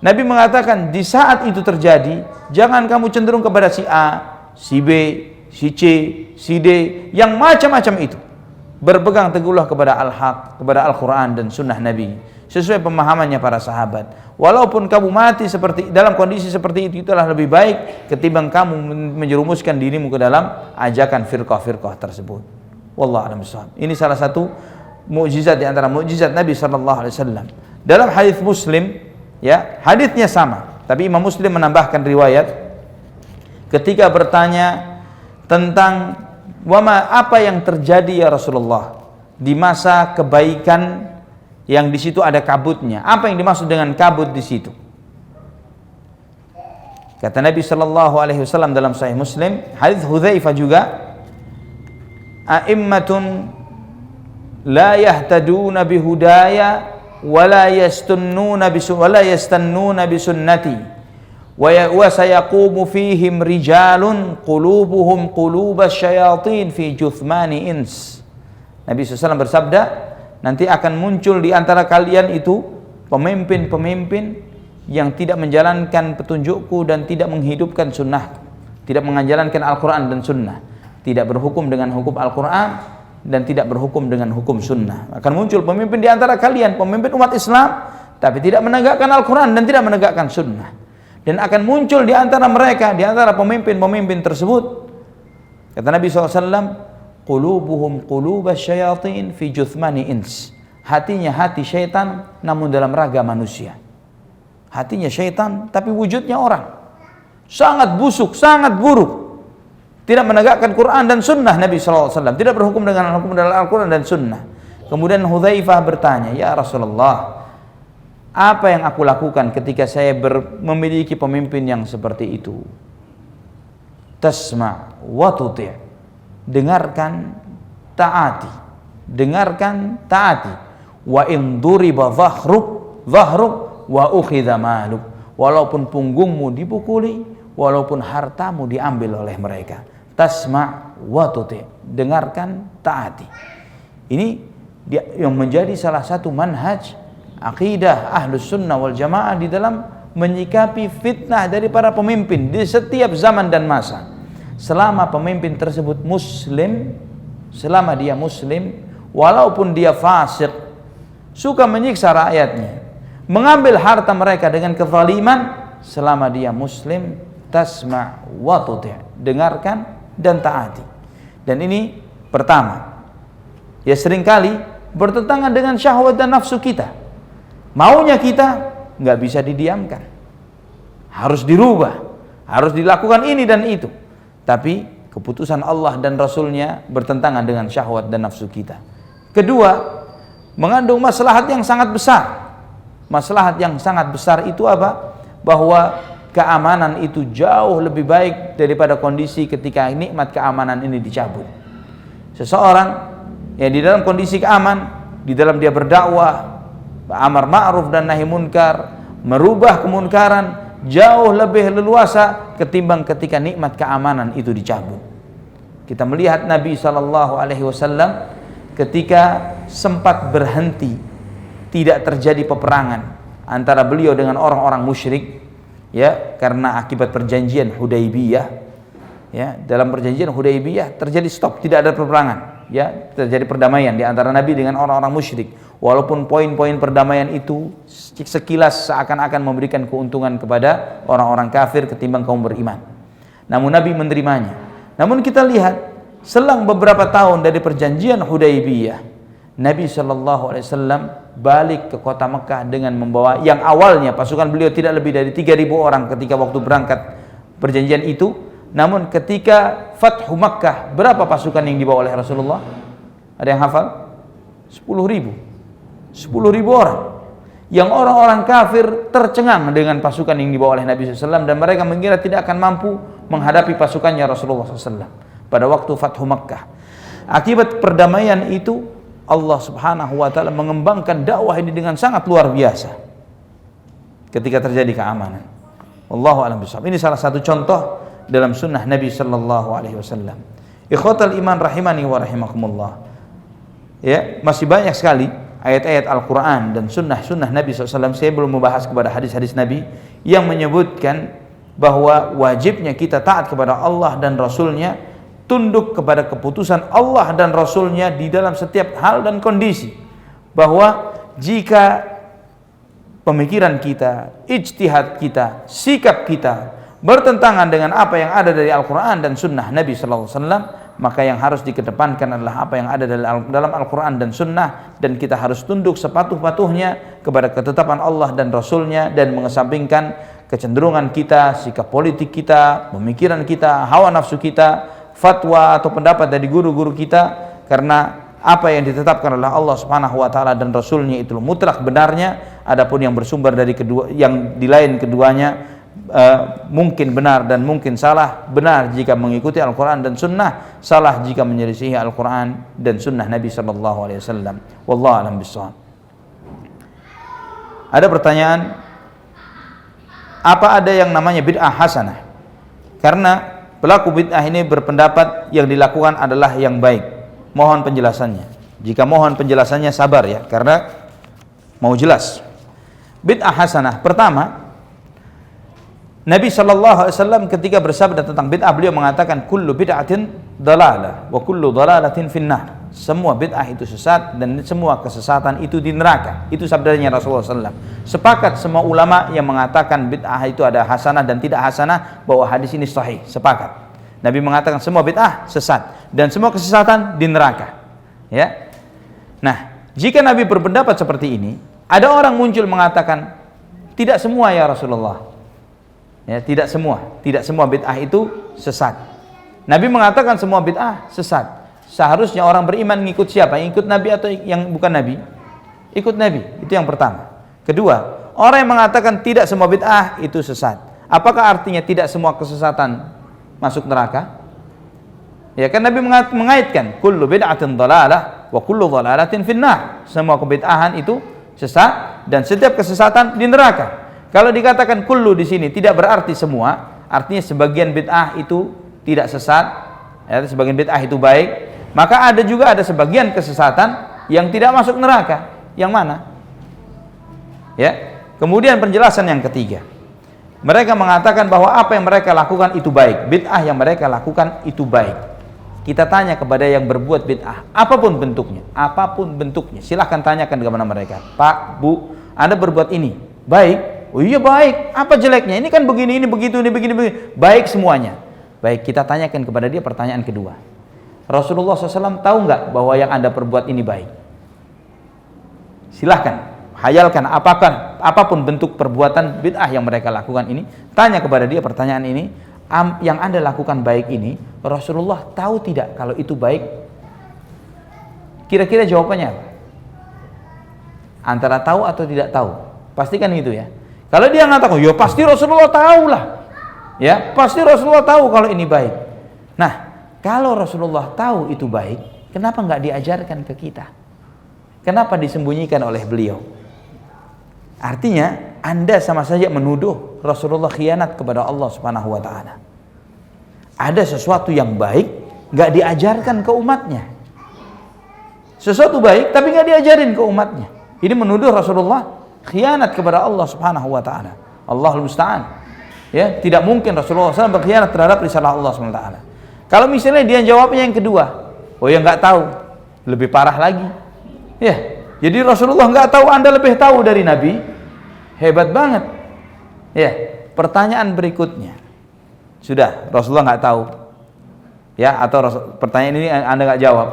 Nabi mengatakan di saat itu terjadi, jangan kamu cenderung kepada si A, si B, si C, si D, yang macam-macam itu. Berpegang teguhlah kepada al-haq, kepada Al-Quran dan sunnah Nabi, sesuai pemahamannya para sahabat. Walaupun kamu mati seperti dalam kondisi seperti itu, itulah lebih baik ketimbang kamu menjerumuskan dirimu ke dalam ajakan firqah-firqah tersebut. Wallahu a'lam bishawab. Ini salah satu mukjizat di antara mukjizat Nabi sallallahu alaihi wasallam. Dalam hadis Muslim, ya, hadisnya sama, tapi Imam Muslim menambahkan riwayat ketika bertanya tentang apa yang terjadi ya Rasulullah di masa kebaikan yang di situ ada kabutnya. Apa yang dimaksud dengan kabut di situ? Kata Nabi sallallahu alaihi wasallam dalam Sahih Muslim, hadis Hudzaifah juga, "A'immatun la yahtaduna bihudaya wa la yastannuna bisunnati wa sayaqumu fihim rijalun qulubuhum qulubasy syayatin fi juthmani ins." Nabi SAW bersabda, nanti akan muncul di antara kalian itu pemimpin-pemimpin yang tidak menjalankan petunjukku dan tidak menghidupkan sunnah, tidak menjalankan Al-Quran dan sunnah, tidak berhukum dengan hukum Al-Quran dan tidak berhukum dengan hukum sunnah. Akan muncul pemimpin di antara kalian, pemimpin umat Islam, tapi tidak menegakkan Al-Quran dan tidak menegakkan sunnah. Dan akan muncul di antara mereka, di antara pemimpin-pemimpin tersebut, kata Nabi SAW, qulubuhum qulubas syayatin fi juthmani ins. Hatinya hati syaitan namun dalam raga manusia. Hatinya syaitan tapi wujudnya orang. Sangat busuk, sangat buruk. Tidak menegakkan Quran dan sunnah Nabi SAW. Tidak berhukum dengan hukum dalam Al-Quran dan sunnah. Kemudian Hudzaifah bertanya, ya Rasulullah, apa yang aku lakukan ketika saya memiliki pemimpin yang seperti itu? Tasma' wa tuti'. Dengarkan, taati. Dengarkan, taati. Wa in duriba dhahruk wa ukhidha maluk. Walaupun punggungmu dipukuli, walaupun hartamu diambil oleh mereka. Tasma' wa tuti'. Dengarkan, taati. Ini yang menjadi salah satu manhaj akidah Ahlus Sunnah wal Jamaah di dalam menyikapi fitnah dari para pemimpin di setiap zaman dan masa. Selama pemimpin tersebut muslim, selama dia muslim, walaupun dia fasik, suka menyiksa rakyatnya, mengambil harta mereka dengan kezaliman, selama dia muslim, tasma' wa tuti', dengarkan dan taati. Dan ini pertama, ya seringkali bertentangan dengan syahwat dan nafsu kita. Maunya kita nggak bisa didiamkan, harus dirubah, harus dilakukan ini dan itu. Tapi keputusan Allah dan Rasulnya bertentangan dengan syahwat dan nafsu kita. Kedua, mengandung maslahat yang sangat besar. Maslahat yang sangat besar itu apa? Bahwa keamanan itu jauh lebih baik daripada kondisi ketika nikmat keamanan ini dicabut. Seseorang yang di dalam kondisi keaman, di dalam dia berdakwah, amar ma'ruf dan nahi munkar, merubah kemunkaran, jauh lebih leluasa ketimbang ketika nikmat keamanan itu dicabut. Kita melihat Nabi SAW ketika sempat berhenti, tidak terjadi peperangan antara beliau dengan orang-orang musyrik, ya, karena akibat perjanjian Hudaybiyah, ya, dalam perjanjian Hudaybiyah terjadi stop, tidak ada peperangan, ya, terjadi perdamaian di antara Nabi dengan orang-orang musyrik. Walaupun poin-poin perdamaian itu sekilas seakan-akan memberikan keuntungan kepada orang-orang kafir ketimbang kaum beriman, namun Nabi menerimanya. Namun kita lihat selang beberapa tahun dari perjanjian Hudaybiyah, Nabi SAW balik ke kota Mekah dengan membawa yang awalnya pasukan beliau tidak lebih dari 3.000 orang ketika waktu berangkat perjanjian itu. Namun ketika Fathu Makkah, berapa pasukan yang dibawa oleh Rasulullah? Ada yang hafal? 10.000 orang. Yang orang-orang kafir tercengang dengan pasukan yang dibawa oleh Nabi SAW, dan mereka mengira tidak akan mampu menghadapi pasukannya Rasulullah SAW pada waktu Fathu Makkah. Akibat perdamaian itu, Allah Subhanahu wa Ta'ala mengembangkan dakwah ini dengan sangat luar biasa ketika terjadi keamanan. Wallahu a'lam bishawab. Ini salah satu contoh dalam sunnah Nabi sallallahu alaihi wasallam. Ikhwatal iman rahimani wa rahimakumullah. Ya, masih banyak sekali ayat-ayat Al-Quran dan sunnah-sunnah Nabi SAW. Saya belum membahas kepada hadis-hadis Nabi yang menyebutkan bahwa wajibnya kita taat kepada Allah dan Rasulnya, tunduk kepada keputusan Allah dan Rasulnya di dalam setiap hal dan kondisi. Bahwa jika pemikiran kita, ijtihad kita, sikap kita bertentangan dengan apa yang ada dari Al-Quran dan sunnah Nabi SAW, maka yang harus dikedepankan adalah apa yang ada dalam Al-Quran dan sunnah, dan kita harus tunduk sepatuh-patuhnya kepada ketetapan Allah dan Rasulnya, dan mengesampingkan kecenderungan kita, sikap politik kita, pemikiran kita, hawa nafsu kita, fatwa atau pendapat dari guru-guru kita. Karena apa yang ditetapkan oleh Allah Subhanahu wa Ta'ala dan Rasulnya itu mutlak benarnya. Adapun yang bersumber dari kedua, yang di lain keduanya mungkin benar dan mungkin salah. Benar jika mengikuti Al-Quran dan sunnah, salah jika menyelisihi Al-Quran dan sunnah Nabi SAW. Wallahu a'lam bishawab. Ada pertanyaan, apa ada yang namanya bid'ah hasanah? Karena pelaku bid'ah ini berpendapat yang dilakukan adalah yang baik. Mohon penjelasannya. Jika mohon penjelasannya sabar ya, karena mau jelas. Bid'ah hasanah, pertama, Nabi SAW ketika bersabda tentang bid'ah, beliau mengatakan kullu bid'atin dalalah wa kullu dalalatin finnar. Semua bid'ah itu sesat dan semua kesesatan itu di neraka. Itu sabdanya Rasulullah SAW. Sepakat semua ulama yang mengatakan bid'ah itu ada hasanah dan tidak hasanah, bahwa hadis ini sahih. Sepakat. Nabi mengatakan semua bid'ah sesat dan semua kesesatan di neraka. Ya. Nah, jika Nabi berpendapat seperti ini, ada orang muncul mengatakan tidak semua ya Rasulullah. Ya, tidak semua bid'ah itu sesat. Nabi mengatakan semua bid'ah sesat. Seharusnya orang beriman ngikut siapa? Ikut Nabi atau yang bukan Nabi? Ikut Nabi. Itu yang pertama. Kedua, orang yang mengatakan tidak semua bid'ah itu sesat. Apakah artinya tidak semua kesesatan masuk neraka? Ya kan Nabi mengaitkan kullu bid'atin dhalalah wa kullu dhalalatin finnar. Semua kebid'ahan itu sesat dan setiap kesesatan di neraka. Kalau dikatakan kullu di sini tidak berarti semua, artinya sebagian bid'ah itu tidak sesat, ya, sebagian bid'ah itu baik. Maka ada sebagian kesesatan yang tidak masuk neraka. Yang mana? Ya. Kemudian penjelasan yang ketiga. Mereka mengatakan bahwa apa yang mereka lakukan itu baik, bid'ah yang mereka lakukan itu baik. Kita tanya kepada yang berbuat bid'ah, apapun bentuknya, silahkan tanyakan kepada mereka, Pak, Bu, Anda berbuat ini, baik? Oh iya baik, apa jeleknya? Ini kan begini, ini begitu, ini begini, baik semuanya. Baik, kita tanyakan kepada dia pertanyaan kedua. Rasulullah SAW tahu nggak bahwa yang Anda perbuat ini baik? Silahkan, hayalkan apapun bentuk perbuatan bid'ah yang mereka lakukan ini, tanya kepada dia pertanyaan ini, yang Anda lakukan baik ini, Rasulullah tahu tidak kalau itu baik? Kira-kira jawabannya apa? Antara tahu atau tidak tahu? Pastikan gitu ya. Kalau dia mengatakan, ya pasti Rasulullah tahu lah. Ya, pasti Rasulullah tahu kalau ini baik. Nah, kalau Rasulullah tahu itu baik, kenapa nggak diajarkan ke kita? Kenapa disembunyikan oleh beliau? Artinya, Anda sama saja menuduh Rasulullah khianat kepada Allah Subhanahu wa Ta'ala. Ada sesuatu yang baik, nggak diajarkan ke umatnya. Sesuatu baik, tapi nggak diajarin ke umatnya. Ini menuduh Rasulullah khianat kepada Allah Subhanahu wa Ta'ala. Allahul musta'an. Ya, tidak mungkin Rasulullah SAW berkhianat terhadap risalah Allah Subhanahu wa Ta'ala. Kalau misalnya dia jawabnya yang kedua, oh ya nggak tahu, lebih parah lagi. Ya, jadi Rasulullah nggak tahu, Anda lebih tahu dari Nabi. Hebat banget. Ya, pertanyaan berikutnya. Sudah, Rasulullah nggak tahu. Ya, atau pertanyaan ini Anda nggak jawab.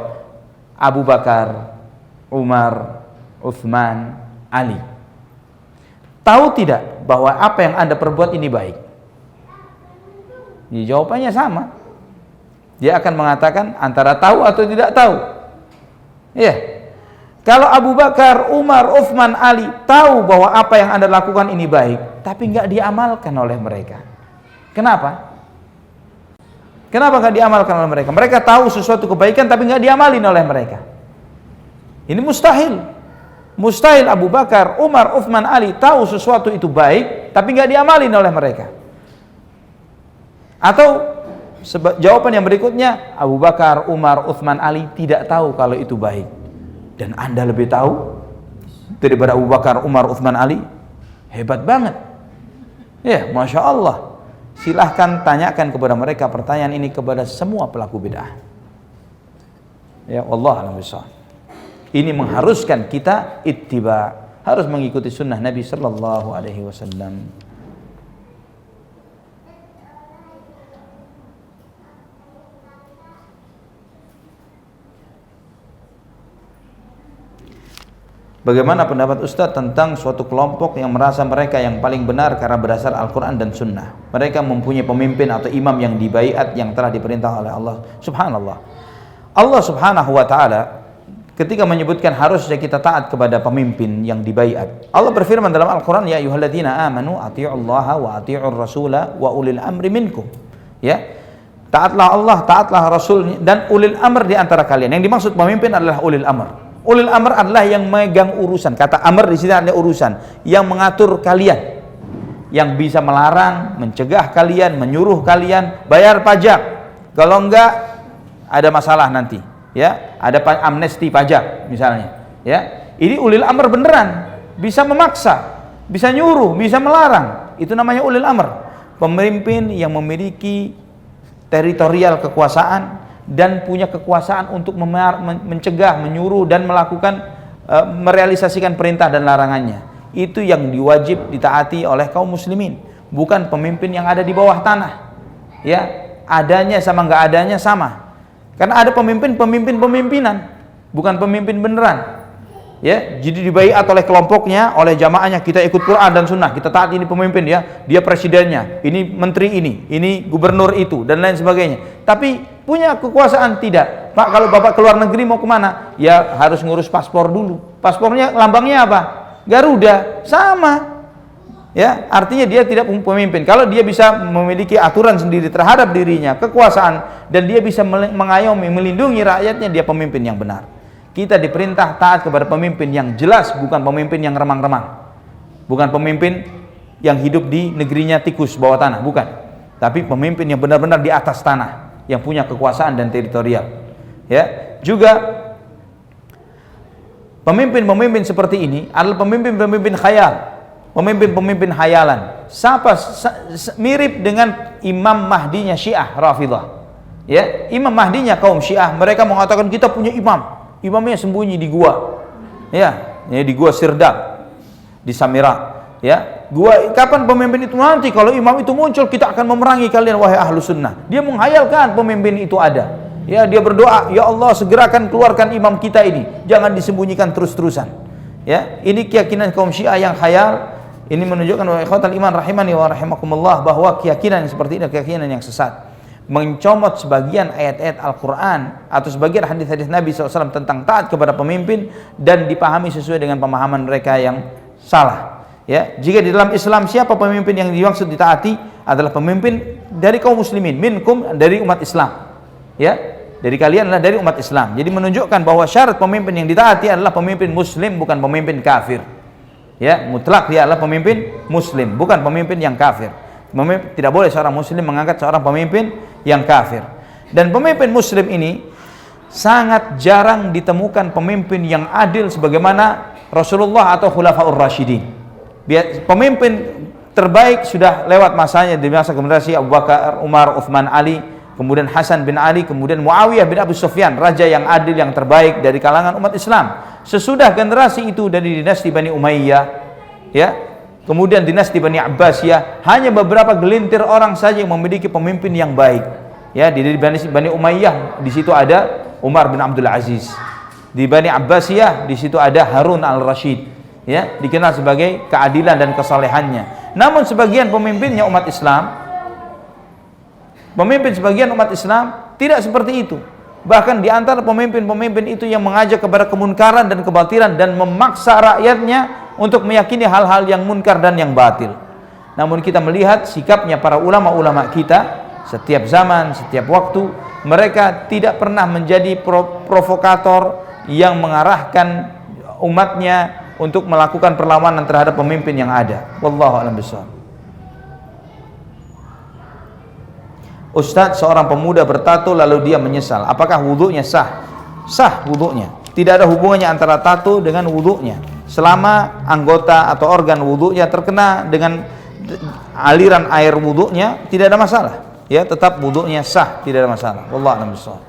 Abu Bakar, Umar, Utsman, Ali. Tahu tidak bahwa apa yang Anda perbuat ini baik? Ya, jawabannya sama. Dia akan mengatakan antara tahu atau tidak tahu. Ya. Kalau Abu Bakar, Umar, Utsman, Ali tahu bahwa apa yang Anda lakukan ini baik, tapi nggak diamalkan oleh mereka. Kenapa? Kenapa nggak diamalkan oleh mereka? Mereka tahu sesuatu kebaikan tapi nggak diamalin oleh mereka. Ini mustahil. Mustahil Abu Bakar, Umar, Utsman, Ali tahu sesuatu itu baik tapi nggak diamalin oleh mereka. Atau jawaban yang berikutnya, Abu Bakar, Umar, Utsman, Ali tidak tahu kalau itu baik, dan Anda lebih tahu daripada Abu Bakar, Umar, Utsman, Ali. Hebat banget. Ya, Masya Allah. Silahkan tanyakan kepada mereka pertanyaan ini kepada semua pelaku bid'ah. Ya Allah a'lam bishawab. Ini mengharuskan kita ittiba, harus mengikuti sunnah Nabi sallallahu alaihi wasallam. Bagaimana pendapat Ustadz tentang suatu kelompok yang merasa mereka yang paling benar karena berdasar Al-Quran dan Sunnah? Mereka mempunyai pemimpin atau imam yang dibaiat yang telah diperintah oleh Allah. Subhanallah. Allah Subhanahu wa Ta'ala ketika menyebutkan harusnya kita taat kepada pemimpin yang dibaiat, Allah berfirman dalam Al-Quran, ya ayyuhalladzina amanu ati'ullaha wa ati'ur rasula wa ulil amri minkum. Ya, taatlah Allah, taatlah Rasul dan ulil amr di antara kalian. Yang dimaksud pemimpin adalah ulil amr. Ulil amr adalah yang megang urusan. Kata amr di sini adalah urusan, yang mengatur kalian, yang bisa melarang, mencegah kalian, menyuruh kalian bayar pajak. Kalau enggak ada masalah nanti. Ya, ada amnesti pajak misalnya. Ya, ini ulil amr beneran, bisa memaksa, bisa nyuruh, bisa melarang. Itu namanya ulil amr. Pemimpin yang memiliki teritorial kekuasaan dan punya kekuasaan untuk mencegah, menyuruh dan melakukan merealisasikan perintah dan larangannya. Itu yang diwajib ditaati oleh kaum muslimin, bukan pemimpin yang ada di bawah tanah. Ya, adanya sama nggak adanya sama. Karena ada pemimpinan, bukan pemimpin beneran. Ya, jadi dibaiat oleh kelompoknya, oleh jamaahnya, kita ikut Quran dan Sunnah, kita taat ini pemimpin ya, dia presidennya, ini menteri ini gubernur itu dan lain sebagainya. Tapi punya kekuasaan tidak. Pak, kalau Bapak keluar negeri mau kemana? Ya harus ngurus paspor dulu. Paspornya lambangnya apa? Garuda, sama. Ya, artinya dia tidak pemimpin. Kalau dia bisa memiliki aturan sendiri terhadap dirinya, kekuasaan, dan dia bisa mengayomi, melindungi rakyatnya, dia pemimpin yang benar. Kita diperintah taat kepada pemimpin yang jelas, bukan pemimpin yang remang-remang, bukan pemimpin yang hidup di negerinya tikus bawah tanah, bukan. Tapi pemimpin yang benar-benar di atas tanah, yang punya kekuasaan dan teritorial. Ya, juga pemimpin-pemimpin seperti ini adalah pemimpin-pemimpin khayal, pemimpin-pemimpin hayalan. Mirip dengan Imam Mahdinya Syiah Rafidhah. Ya, Imam Mahdinya kaum Syiah, mereka mengatakan kita punya imam. Imamnya sembunyi di gua, ya di gua Sirdab di Samira, ya. Gua, kapan pemimpin itu nanti? Kalau imam itu muncul, kita akan memerangi kalian wahai ahlu sunnah. Dia menghayalkan pemimpin itu ada, ya. Dia berdoa, ya Allah segerakan keluarkan imam kita ini, jangan disembunyikan terus-terusan, ya. Ini keyakinan kaum Syiah yang khayal. Ini menunjukkan wahai ikhwatal iman rahimani wa rahimakumullah, bahwa keyakinan seperti ini keyakinan yang sesat. Mencomot sebagian ayat-ayat Al-Quran atau sebagian hadis-hadis Nabi SAW tentang taat kepada pemimpin dan dipahami sesuai dengan pemahaman mereka yang salah. Ya, jika di dalam Islam siapa pemimpin yang dimaksud ditaati adalah pemimpin dari kaum muslimin, minkum, dari umat Islam. Ya, dari kalian adalah dari umat Islam. Jadi menunjukkan bahwa syarat pemimpin yang ditaati adalah pemimpin muslim, bukan pemimpin kafir. Ya, mutlak dia adalah pemimpin muslim, bukan pemimpin yang kafir. Tidak boleh seorang muslim mengangkat seorang pemimpin yang kafir. Dan pemimpin muslim ini sangat jarang ditemukan pemimpin yang adil sebagaimana Rasulullah atau Khulafaur Rasyidin. Pemimpin terbaik sudah lewat masanya di masa generasi Abu Bakar, Umar, Uthman, Ali, kemudian Hasan bin Ali, kemudian Muawiyah bin Abu Sufyan, raja yang adil yang terbaik dari kalangan umat Islam. Sesudah generasi itu dari dinasti Bani Umayyah, ya, kemudian dinasti Bani Abbasiyah, hanya beberapa gelintir orang saja yang memiliki pemimpin yang baik. Ya, di Bani Umayyah di situ ada Umar bin Abdul Aziz. Di Bani Abbasiyah di situ ada Harun al-Rashid. Ya, dikenal sebagai keadilan dan kesalehannya. Namun sebagian pemimpinnya umat Islam, pemimpin sebagian umat Islam tidak seperti itu. Bahkan di antara pemimpin-pemimpin itu yang mengajak kepada kemunkaran dan kebatilan dan memaksa rakyatnya untuk meyakini hal-hal yang munkar dan yang batil. Namun kita melihat sikapnya para ulama-ulama kita setiap zaman, setiap waktu, mereka tidak pernah menjadi provokator yang mengarahkan umatnya untuk melakukan perlawanan terhadap pemimpin yang ada. Wallahu a'lam bishawab. Ustadz, seorang pemuda bertato lalu dia menyesal, apakah wudhunya sah? Sah wudhunya. Tidak ada hubungannya antara tato dengan wudhunya. Selama anggota atau organ wudhunya terkena dengan aliran air wudhunya, tidak ada masalah. Ya, tetap wudhunya sah, tidak ada masalah. Wallahu a'lam bishawab.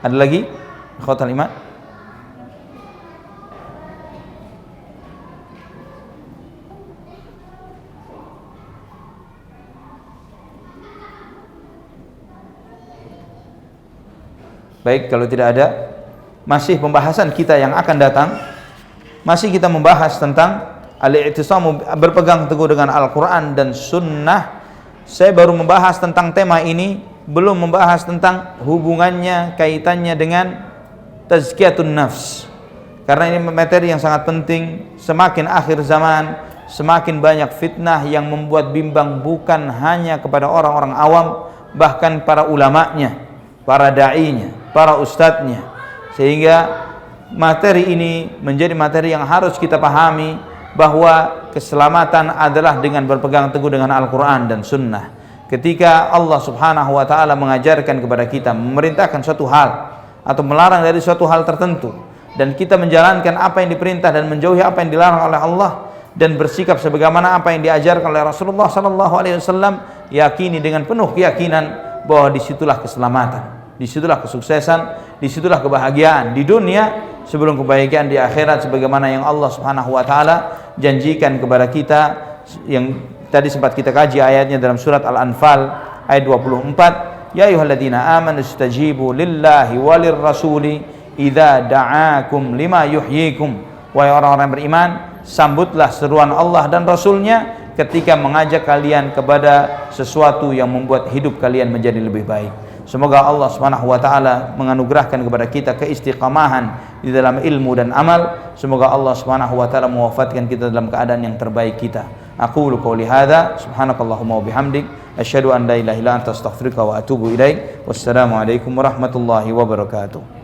Ada lagi? Ikhwatal iman? Baik, kalau tidak ada, masih pembahasan kita yang akan datang, masih kita membahas tentang al-i'tisam, berpegang teguh dengan Al-Quran dan Sunnah. Saya baru membahas tentang tema ini, belum membahas tentang hubungannya, kaitannya dengan tazkiyatun nafs. Karena ini materi yang sangat penting. Semakin akhir zaman, semakin banyak fitnah yang membuat bimbang bukan hanya kepada orang-orang awam, bahkan para ulamanya, para da'inya, para ustadznya. Sehingga materi ini menjadi materi yang harus kita pahami, bahwa keselamatan adalah dengan berpegang teguh dengan Al-Quran dan Sunnah. Ketika Allah subhanahu wa ta'ala mengajarkan kepada kita, memerintahkan suatu hal atau melarang dari suatu hal tertentu, dan kita menjalankan apa yang diperintah dan menjauhi apa yang dilarang oleh Allah, dan bersikap sebagaimana apa yang diajarkan oleh Rasulullah SAW, yakini dengan penuh keyakinan bahwa disitulah keselamatan, disitulah kesuksesan, disitulah kebahagiaan di dunia sebelum kebahagiaan di akhirat, sebagaimana yang Allah Subhanahu wa taala janjikan kepada kita, yang Tadi sempat kita kaji ayatnya dalam surat Al-Anfal ayat 24. Ya ayyuhalladzina amanu istajibu lillahi walir rasuli idza da'akum lima yuhyikum. Wahai orang-orang beriman, sambutlah seruan Allah dan Rasulnya ketika mengajak kalian kepada sesuatu yang membuat hidup kalian menjadi lebih baik. Semoga Allah Subhanahu wa taala menganugerahkan kepada kita keistiqamahan di dalam ilmu dan amal. Semoga Allah Subhanahu wa taala mewafatkan kita dalam keadaan yang terbaik kita. Aqulu qouli hadza subhanakallahumma wa bihamdik asyhadu an la ilaha illa anta astaghfiruka wa atubu ilaik. Wassalamu alaikum warahmatullahi wabarakatuh.